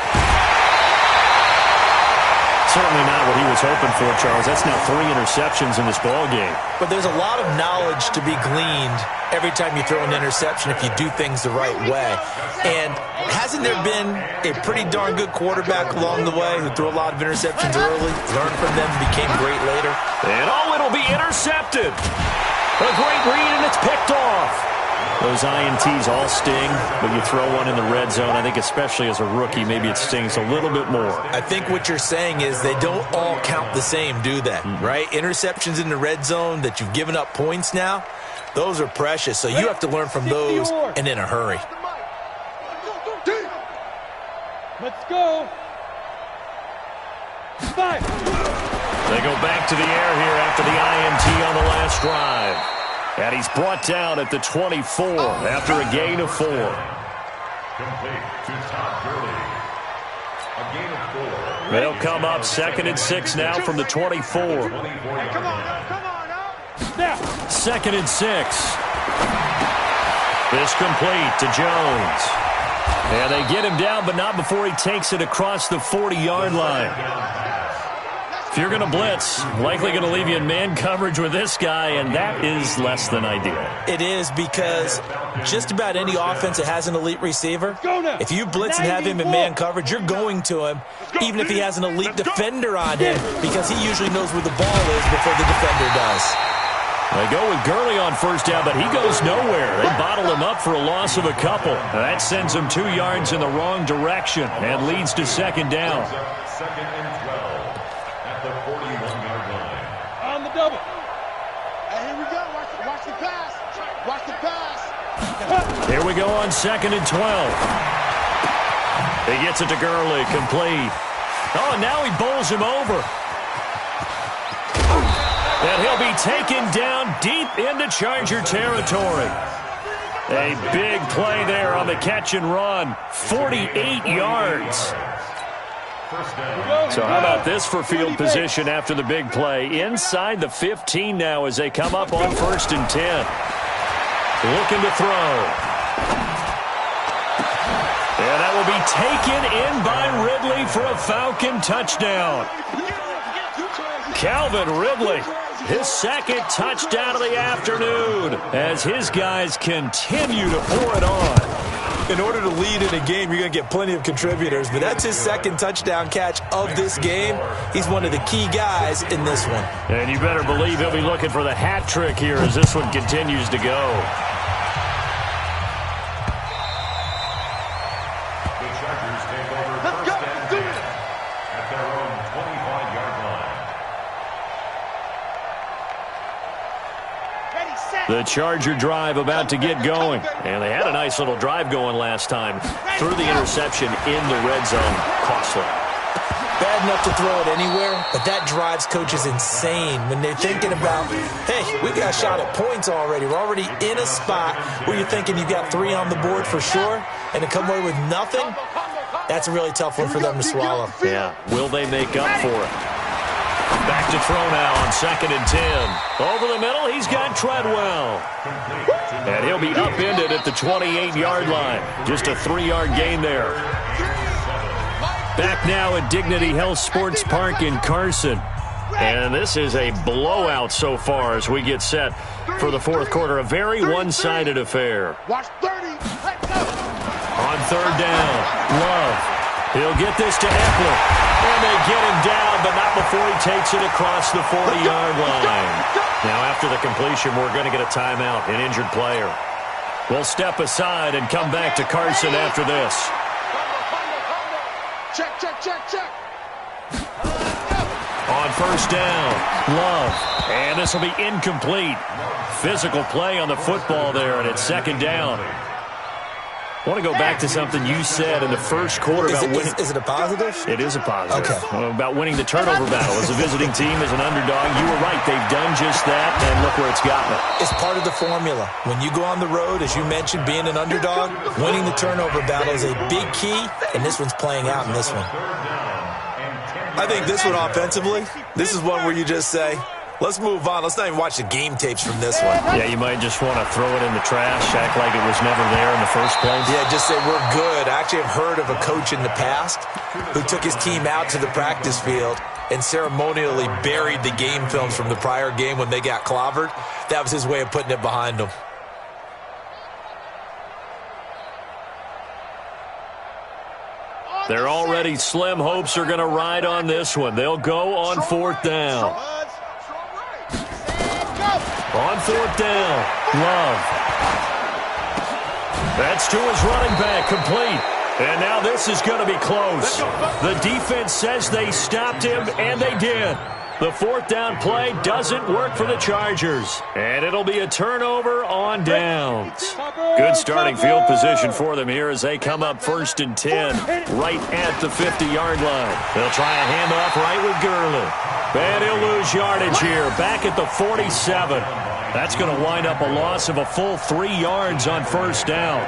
certainly not what he was hoping for, Charles. That's now 3 interceptions in this ball game. But there's a lot of knowledge to be gleaned every time you throw an interception if you do things the right way. And hasn't there been a pretty darn good quarterback along the way who threw a lot of interceptions early, learned from them, and became great later? And it'll be intercepted. A great read, and it's picked off. Those INTs all sting, but you throw one in the red zone, I think especially as a rookie, maybe it stings a little bit more. I think what you're saying is they don't all count the same, do they? Right? Interceptions in the red zone that you've given up points now, those are precious. So you have to learn from those and in a hurry. Let's go. 5. They go back to the air here after the INT on the last drive. And he's brought down at the 24 after a gain of 4. Complete to Todd Gurley. A gain of 4. They'll come up 2nd and 6 now from the 24. Come on, up. 2nd and 6. This complete to Jones. And they get him down, but not before he takes it across the 40-yard line. If you're going to blitz, likely going to leave you in man coverage with this guy, and that is less than ideal. It is, because just about any offense that has an elite receiver, if you blitz and have him in man coverage, you're going to him, even if he has an elite defender on him, because he usually knows where the ball is before the defender does. They go with Gurley on first down, but he goes nowhere. They bottle him up for a loss of a couple. That sends him 2 yards in the wrong direction and leads to 2nd down. 2nd and 12 at the 41-yard line. On the double. Hey, here we go. Watch the pass. Watch the pass. Here we go on 2nd and 12. He gets it to Gurley, complete. Oh, and now he bowls him over. And he'll be taken down deep into Charger territory. A big play there on the catch and run. 48 yards. So how about this for field position after the big play? Inside the 15 now as they come up on 1st and 10. Looking to throw. And that will be taken in by Ridley for a Falcon touchdown. Calvin Ridley, his 2nd touchdown of the afternoon as his guys continue to pour it on. In order to lead in a game, you're going to get plenty of contributors, but that's his 2nd touchdown catch of this game. He's one of the key guys in this one. And you better believe he'll be looking for the hat trick here as this one continues to go. The Chargers take over first and 10 at their own 25-yard line. The Charger drive about to get going. And they had a nice little drive going last time. Threw the interception in the red zone. Costly. Bad enough to throw it anywhere, but that drives coaches insane when they're thinking about, hey, we got a shot at points already. We're already in a spot where you're thinking you've got 3 on the board for sure, and to come away with nothing, that's a really tough one for them to swallow. Yeah. Will they make up for it? Back to throw now on 2nd and 10. Over the middle, he's got Treadwell. And he'll be upended at the 28-yard line. Just a 3-yard gain there. Back now at Dignity Health Sports Park in Carson. And this is a blowout so far as we get set for the 4th quarter. A very one-sided affair. Watch 30. On 3rd down, Love. He'll get this to Eckler. And they get him down, but not before he takes it across the 40-yard line. Now, after the completion, we're going to get a timeout, an injured player. We'll step aside and come back to Carson after this. Check. On 1st down, Love. And this will be incomplete. Physical play on the football there, and it's 2nd down. I want to go back to something you said in the first quarter about winning. Is it a positive? It is a positive. Okay. About winning the turnover battle. As a visiting team, as an underdog, you were right. They've done just that, and look where it's gotten them. It's part of the formula. When you go on the road, as you mentioned, being an underdog, winning the turnover battle is a big key, and this one's playing out in this one. I think this one offensively, this is one where you just say, let's move on. Let's not even watch the game tapes from this one. Yeah, you might just want to throw it in the trash, act like it was never there in the first place. Yeah, just say we're good. I actually have heard of a coach in the past who took his team out to the practice field and ceremonially buried the game films from the prior game when they got clobbered. That was his way of putting it behind him. They're already slim hopes are going to ride on this one. They'll go on fourth down. On fourth down, Love. That's to his running back, complete. And now this is going to be close. The defense says they stopped him, and they did. The fourth down play doesn't work for the Chargers. And it'll be a turnover on downs. Good starting field position for them here as they come up 1st and 10 right at the 50-yard line. They'll try a handoff right with Gurley. And he'll lose yardage here back at the 47. That's going to wind up a loss of a full 3 yards on first down.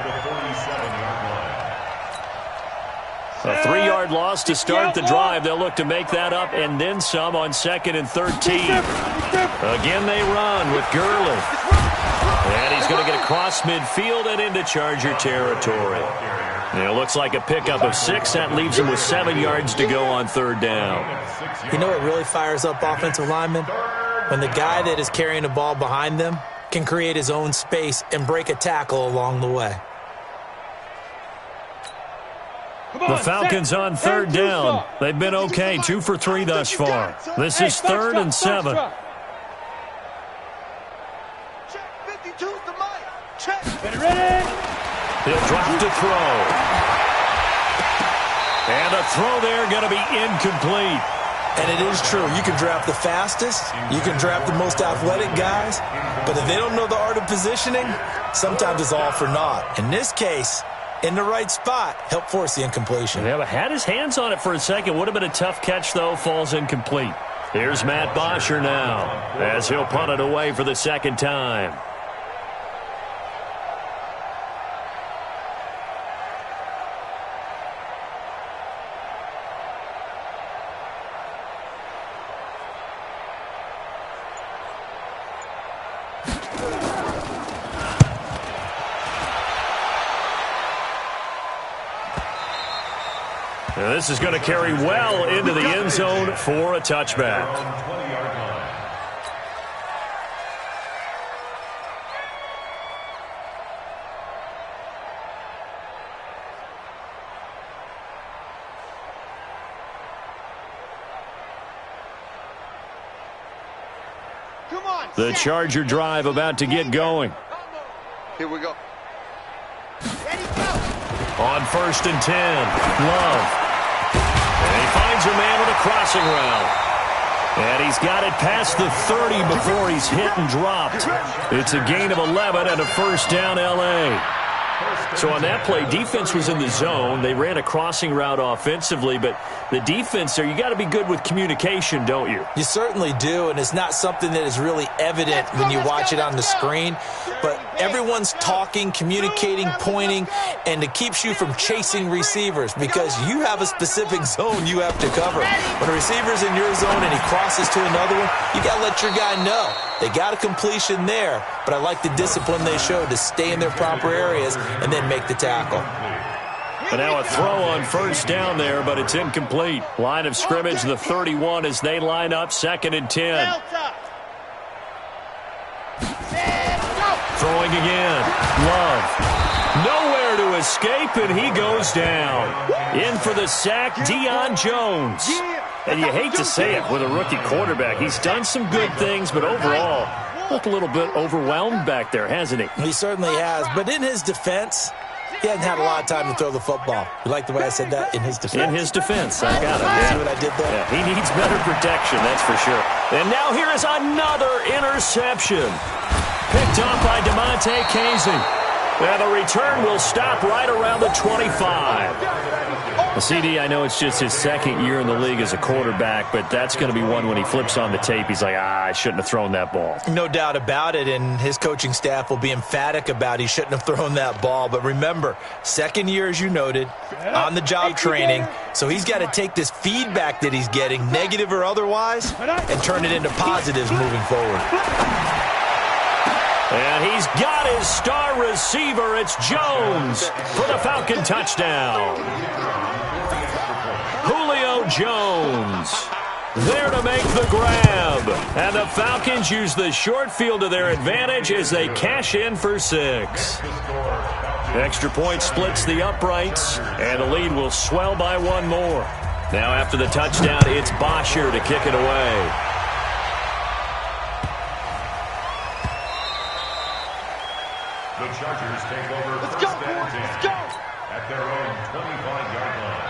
A 3-yard loss to start the drive. They'll look to make that up and then some on 2nd and 13. Again, they run with Gurley. And he's going to get across midfield and into Charger territory. It looks like a pickup of 6. That leaves him with 7 yards to go on 3rd down. You know what really fires up offensive linemen? When the guy that is carrying the ball behind them can create his own space and break a tackle along the way. The Falcons on 3rd down. They've been okay, 2 for 3 thus far. This is 3rd and 7. He'll drop to throw. And a throw there going to be incomplete. And it is true. You can draft the fastest. You can draft the most athletic guys. But if they don't know the art of positioning, sometimes it's all for naught. In this case, in the right spot, help force the incompletion. Yeah, but had his hands on it for a second. Would have been a tough catch, though. Falls incomplete. Here's Matt Bosher now as he'll punt it away for the 2nd time. Now this is going to carry well into the end zone for a touchback. The Charger drive about to get going. Here we go. On 1st and 10, Love. And he finds a man with a crossing route. And he's got it past the 30 before he's hit and dropped. It's a gain of 11 and a 1st down L.A. So on that play, defense was in the zone. They ran a crossing route offensively, but the defense there, you got to be good with communication, don't you? You certainly do, and it's not something that is really evident when you watch it on the screen. But everyone's talking, communicating, pointing, and it keeps you from chasing receivers because you have a specific zone you have to cover. When a receiver's in your zone and he crosses to another one, you got to let your guy know. They got a completion there, but I like the discipline they showed to stay in their proper areas and then make the tackle. But now a throw on 1st down there, but it's incomplete. Line of scrimmage, the 31 as they line up 2nd and 10. Throwing again. Love. Nowhere to escape, and he goes down. In for the sack, Deion Jones. And you hate to say it with a rookie quarterback. He's done some good things, but overall, looked a little bit overwhelmed back there, hasn't he? He certainly has. But in his defense, he hasn't had a lot of time to throw the football. You like the way I said that? In his defense. In his defense. I got it. See what I did there? Yeah, he needs better protection, that's for sure. And now here is another interception. Picked up by DeMonte Casey. And the return will stop right around the 25. CD, I know it's just his 2nd year in the league as a quarterback, but that's going to be one when he flips on the tape. He's like, I shouldn't have thrown that ball. No doubt about it, and his coaching staff will be emphatic about he shouldn't have thrown that ball. But remember, 2nd year, as you noted, on-the-job training, so he's got to take this feedback that he's getting, negative or otherwise, and turn it into positives moving forward. And he's got his star receiver. It's Jones for the Falcon touchdown. Julio Jones. There to make the grab. And the Falcons use the short field to their advantage as they cash in for 6. Extra point splits the uprights, and the lead will swell by 1 more. Now after the touchdown, it's Bosher to kick it away. The Chargers take over. Let's go, boys. Let's go. At their own 25-yard line.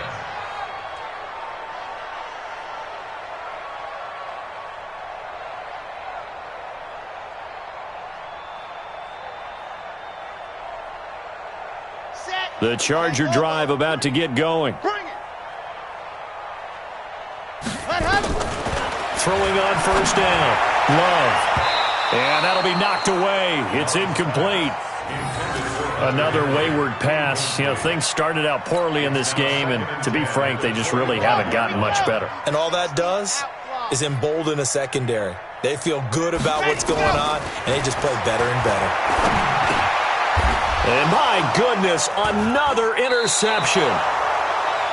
The Charger drive about to get going. Bring it. Let have it. Throwing on first down. Love. And that'll be knocked away. It's incomplete. Another wayward pass. You know, things started out poorly in this game, and to be frank, they just really haven't gotten much better. And all that does is embolden a secondary. They feel good about what's going on, and they just play better and better. And my goodness, another interception.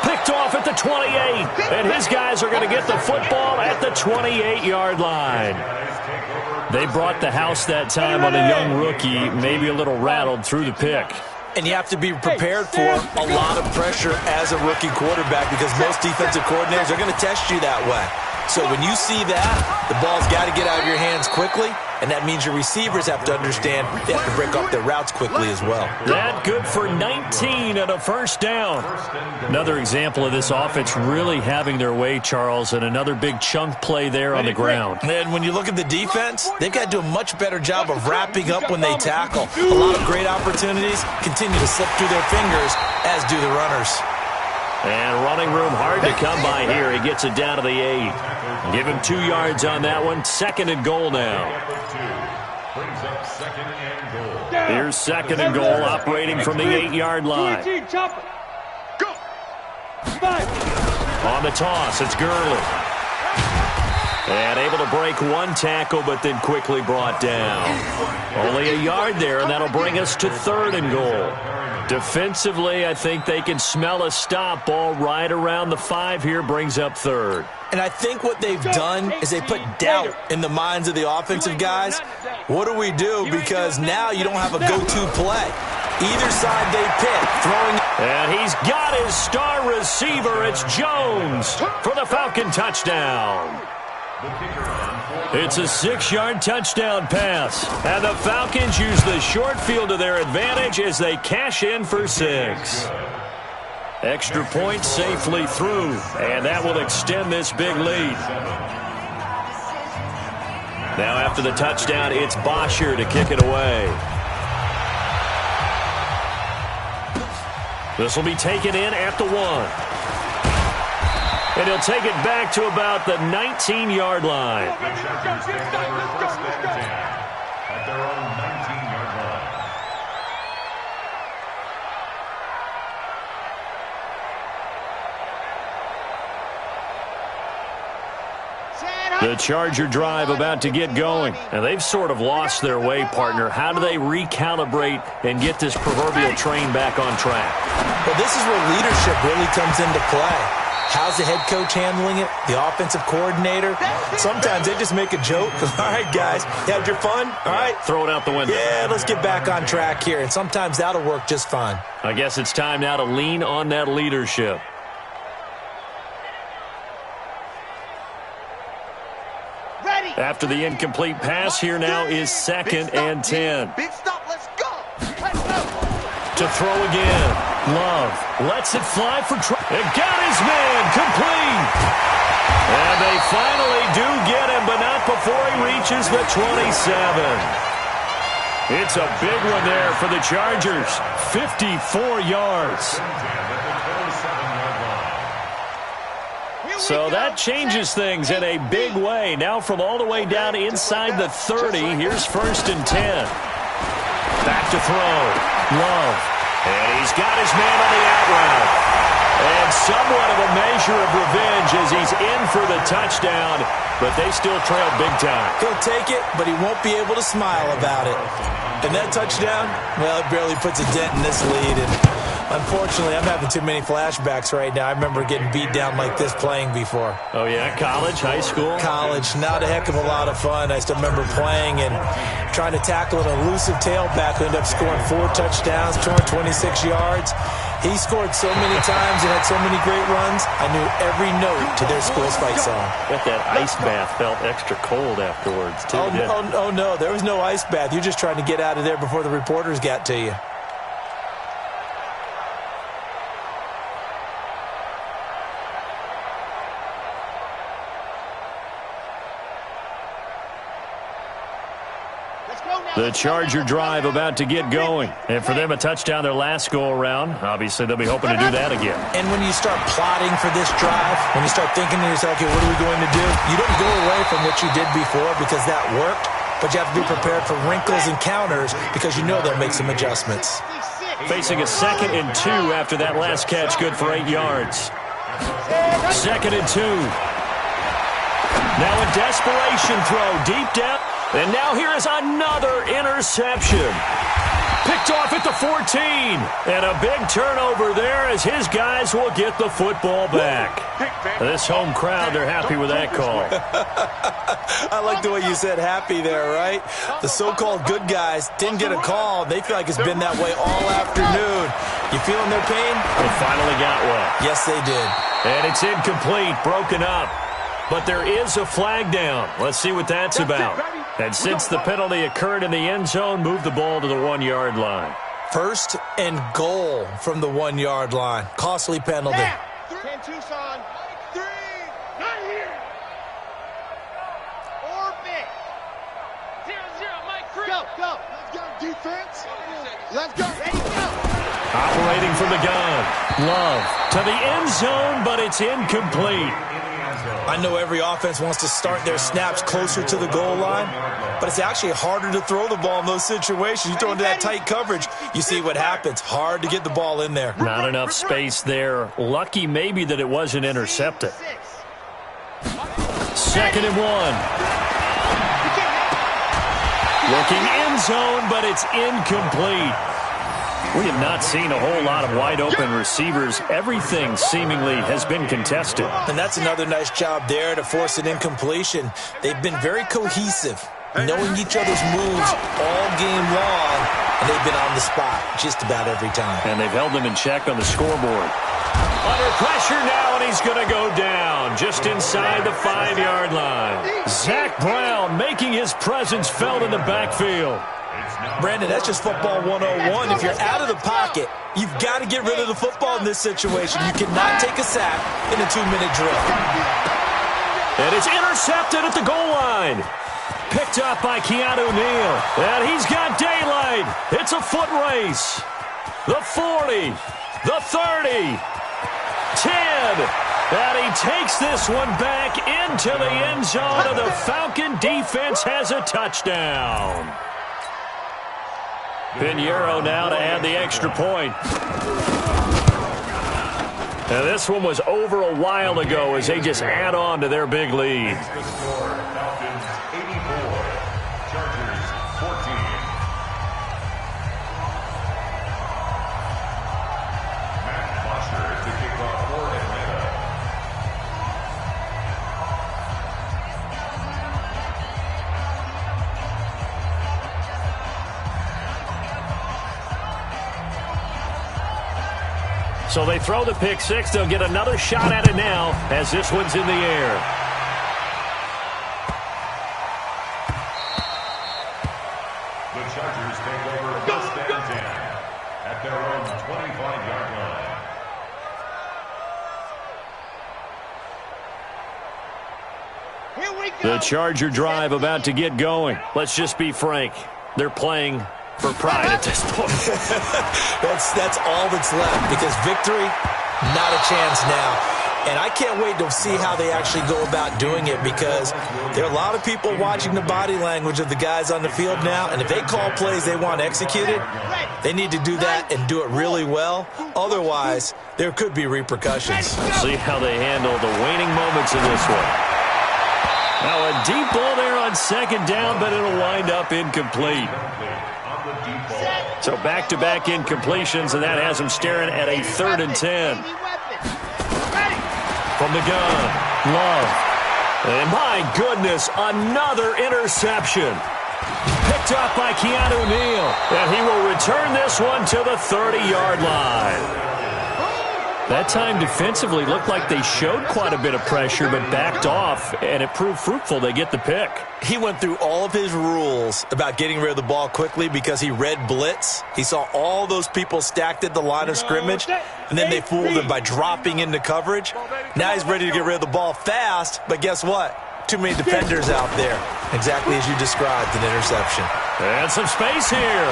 Picked off at the 28, and his guys are going to get the football at the 28-yard line. They brought the house that time on a young rookie, maybe a little rattled through the pick. And you have to be prepared for a lot of pressure as a rookie quarterback because most defensive coordinators are going to test you that way. So when you see that, the ball's got to get out of your hands quickly, and that means your receivers have to understand they have to break up their routes quickly as well. That good for 19 and a first down. Another example of this offense really having their way, Charles, and another big chunk play there on the ground. And when you look at the defense, they've got to do a much better job of wrapping up when they tackle. A lot of great opportunities continue to slip through their fingers, as do the runners. And running room hard to come by here. He gets it down to the 8. Give him 2 yards on that one. 2nd and goal now. Brings up 2nd and goal. Here's 2nd and goal, operating from the 8-yard line. Go. Five. On the toss, it's Gurley. And able to break 1 tackle, but then quickly brought down. Only a yard there, and that'll bring us to 3rd and goal. Defensively, I think they can smell a stop. Ball right around the 5 here, brings up 3rd. And I think what they've done is they put doubt in the minds of the offensive guys. What do we do? Because now you don't have a go-to play. Either side they pick, throwing. And he's got his star receiver. It's Jones for the Falcon touchdown. It's a 6-yard touchdown pass. And the Falcons use the short field to their advantage as they cash in for 6. Extra point safely through, and that will extend this big lead. Now after the touchdown, it's Bosher to kick it away. This will be taken in at the 1. And he'll take it back to about the 19-yard line. The Chargers take over 1st and 10 at their own 19-yard line. The Charger drive about to get going. And they've sort of lost their way, partner. How do they recalibrate and get this proverbial train back on track? Well, this is where leadership really comes into play. How's the head coach handling it? The offensive coordinator? Sometimes they just make a joke. All right, guys, you had your fun? All right. Throw it out the window. Yeah, let's get back on track here. And sometimes that'll work just fine. I guess it's time now to lean on that leadership. Ready. After the incomplete pass, here now is 2nd and 10. Big stop. Let's go. Let's go. To throw again. Love lets it fly for and got his man complete. And they finally do get him, but not before he reaches the 27. It's a big one there for the Chargers. 54 yards. So that changes things in a big way. Now from all the way down inside the 30, here's 1st and 10. Back to throw. Love. And he's got his man on the out route. And somewhat of a measure of revenge as he's in for the touchdown, but they still trail big time. He'll take it, but he won't be able to smile about it. And that touchdown, well, it barely puts a dent in this lead. And Unfortunately, I'm having too many flashbacks right now. I remember getting beat down like this playing before. Oh, yeah? College, high school? College, not a heck of a lot of fun. I still remember playing and trying to tackle an elusive tailback who ended up scoring 4 touchdowns, 226 yards. He scored so many times and had so many great runs, I knew every note to their school's fight song. Bet that ice bath felt extra cold afterwards, too. Oh, no, there was no ice bath. You're just trying to get out of there before the reporters got to you. The Charger drive about to get going. And for them, a touchdown their last go-around. Obviously, they'll be hoping to do that again. And when you start plotting for this drive, when you start thinking to yourself, okay, what are we going to do? You don't go away from what you did before because that worked, but you have to be prepared for wrinkles and counters because you know they'll make some adjustments. Facing a 2nd and 2 after that last catch, good for 8 yards. 2nd and 2. Now a desperation throw deep down. And now here is another interception. Picked off at the 14. And a big turnover there as his guys will get the football back. This home crowd, they're happy with that call. I like the way you said happy there, right? The so-called good guys didn't get a call. They feel like it's been that way all afternoon. You feeling their pain? They finally got one. Yes, they did. And it's incomplete, broken up. But there is a flag down. Let's see what that's about. And since the penalty occurred in the end zone, move the ball to the 1-yard line. 1st and goal from the 1-yard line. Costly penalty. 10 Tucson. 3. Not here. Orbit. 0-0, Mike 3. Go. Let's go, defense. Let's go. Ready, go. Operating from the gun. Love to the end zone, but it's incomplete. I know every offense wants to start their snaps closer to the goal line, but it's actually harder to throw the ball in those situations. You throw into that tight coverage, you see what happens. Hard to get the ball in there. Not enough space there. Lucky maybe that it wasn't intercepted. 2nd and 1. Looking end zone, but it's incomplete. We have not seen a whole lot of wide-open receivers. Everything seemingly has been contested. And that's another nice job there to force an incompletion. They've been very cohesive, knowing each other's moves all game long, and they've been on the spot just about every time. And they've held them in check on the scoreboard. Under pressure now, and he's going to go down just inside the 5-yard line. Zach Brown making his presence felt in the backfield. Brandon, that's just football 101. If you're out of the pocket, you've got to get rid of the football in this situation. You cannot take a sack in a 2-minute drill. And it's intercepted at the goal line. Picked up by Keanu Neal. And he's got daylight. It's a foot race. The 40, the 30, 10. And he takes this one back into the end zone, and the Falcon defense has a touchdown. Pinheiro now to add the extra point. And this one was over a while ago as they just add on to their big lead. Falcons 84, Chargers 14. Matt Foster to kick off for Atlanta. So they throw the pick six. They'll get another shot at it now as this one's in the air. The Chargers take over first and 10 at their own 25-yard line. Here we go. The Charger drive about to get going. Let's just be frank. They're playing for pride at this point. That's all that's left, because victory, not a chance now. And I can't wait to see how they actually go about doing it, because there are a lot of people watching the body language of the guys on the field now, and if they call plays they want executed, they need to do that and do it really well. Otherwise, there could be repercussions. See how they handle the waning moments in this one. Now a deep ball there on second down, but it'll wind up incomplete. So back-to-back incompletions, and that has him staring at a 3rd and 10. From the gun, Love. And my goodness, another interception. Picked up by Keanu Neal. And he will return this one to the 30-yard line. That time defensively looked like they showed quite a bit of pressure but backed off, and it proved fruitful. They get the pick. He went through all of his rules about getting rid of the ball quickly because he read blitz. He saw all those people stacked at the line of scrimmage, and then they fooled him by dropping into coverage. Now he's ready to get rid of the ball fast, but guess what? Too many defenders out there. Exactly as you described, an interception. And some space here.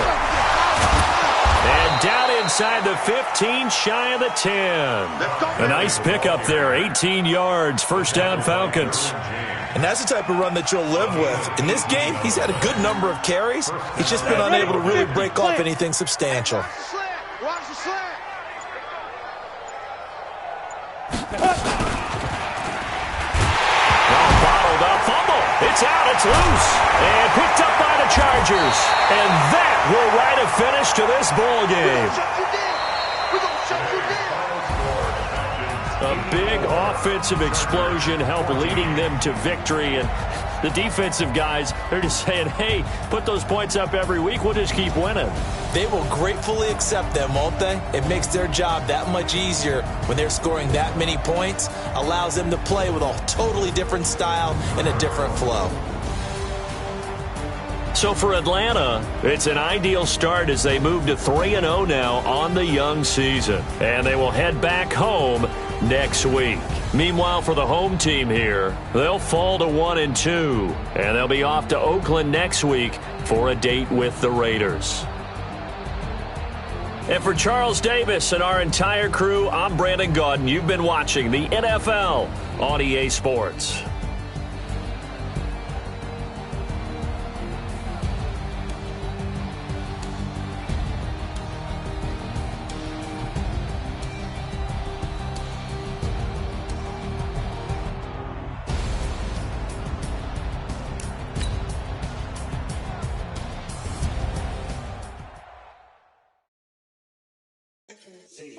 And down inside the 15, shy of the 10. A nice pickup there, 18 yards, first down Falcons. And that's the type of run that you'll live with. In this game, he's had a good number of carries. He's just been unable to really break off anything substantial. Watch the slant. Bottled up fumble. It's out, it's loose. And picked up by the Chargers. And that will write a finish to this ball game. A big offensive explosion helped leading them to victory. And the defensive guys, they're just saying, hey, put those points up every week. We'll just keep winning. They will gratefully accept them, won't they? It makes their job that much easier when they're scoring that many points. Allows them to play with a totally different style and a different flow. So for Atlanta, it's an ideal start as they move to 3-0 now on the young season. And they will head back home next week. Meanwhile, for the home team here, they'll fall to 1-2. And they'll be off to Oakland next week for a date with the Raiders. And for Charles Davis and our entire crew, I'm Brandon Gaudin. You've been watching the NFL on EA Sports. See.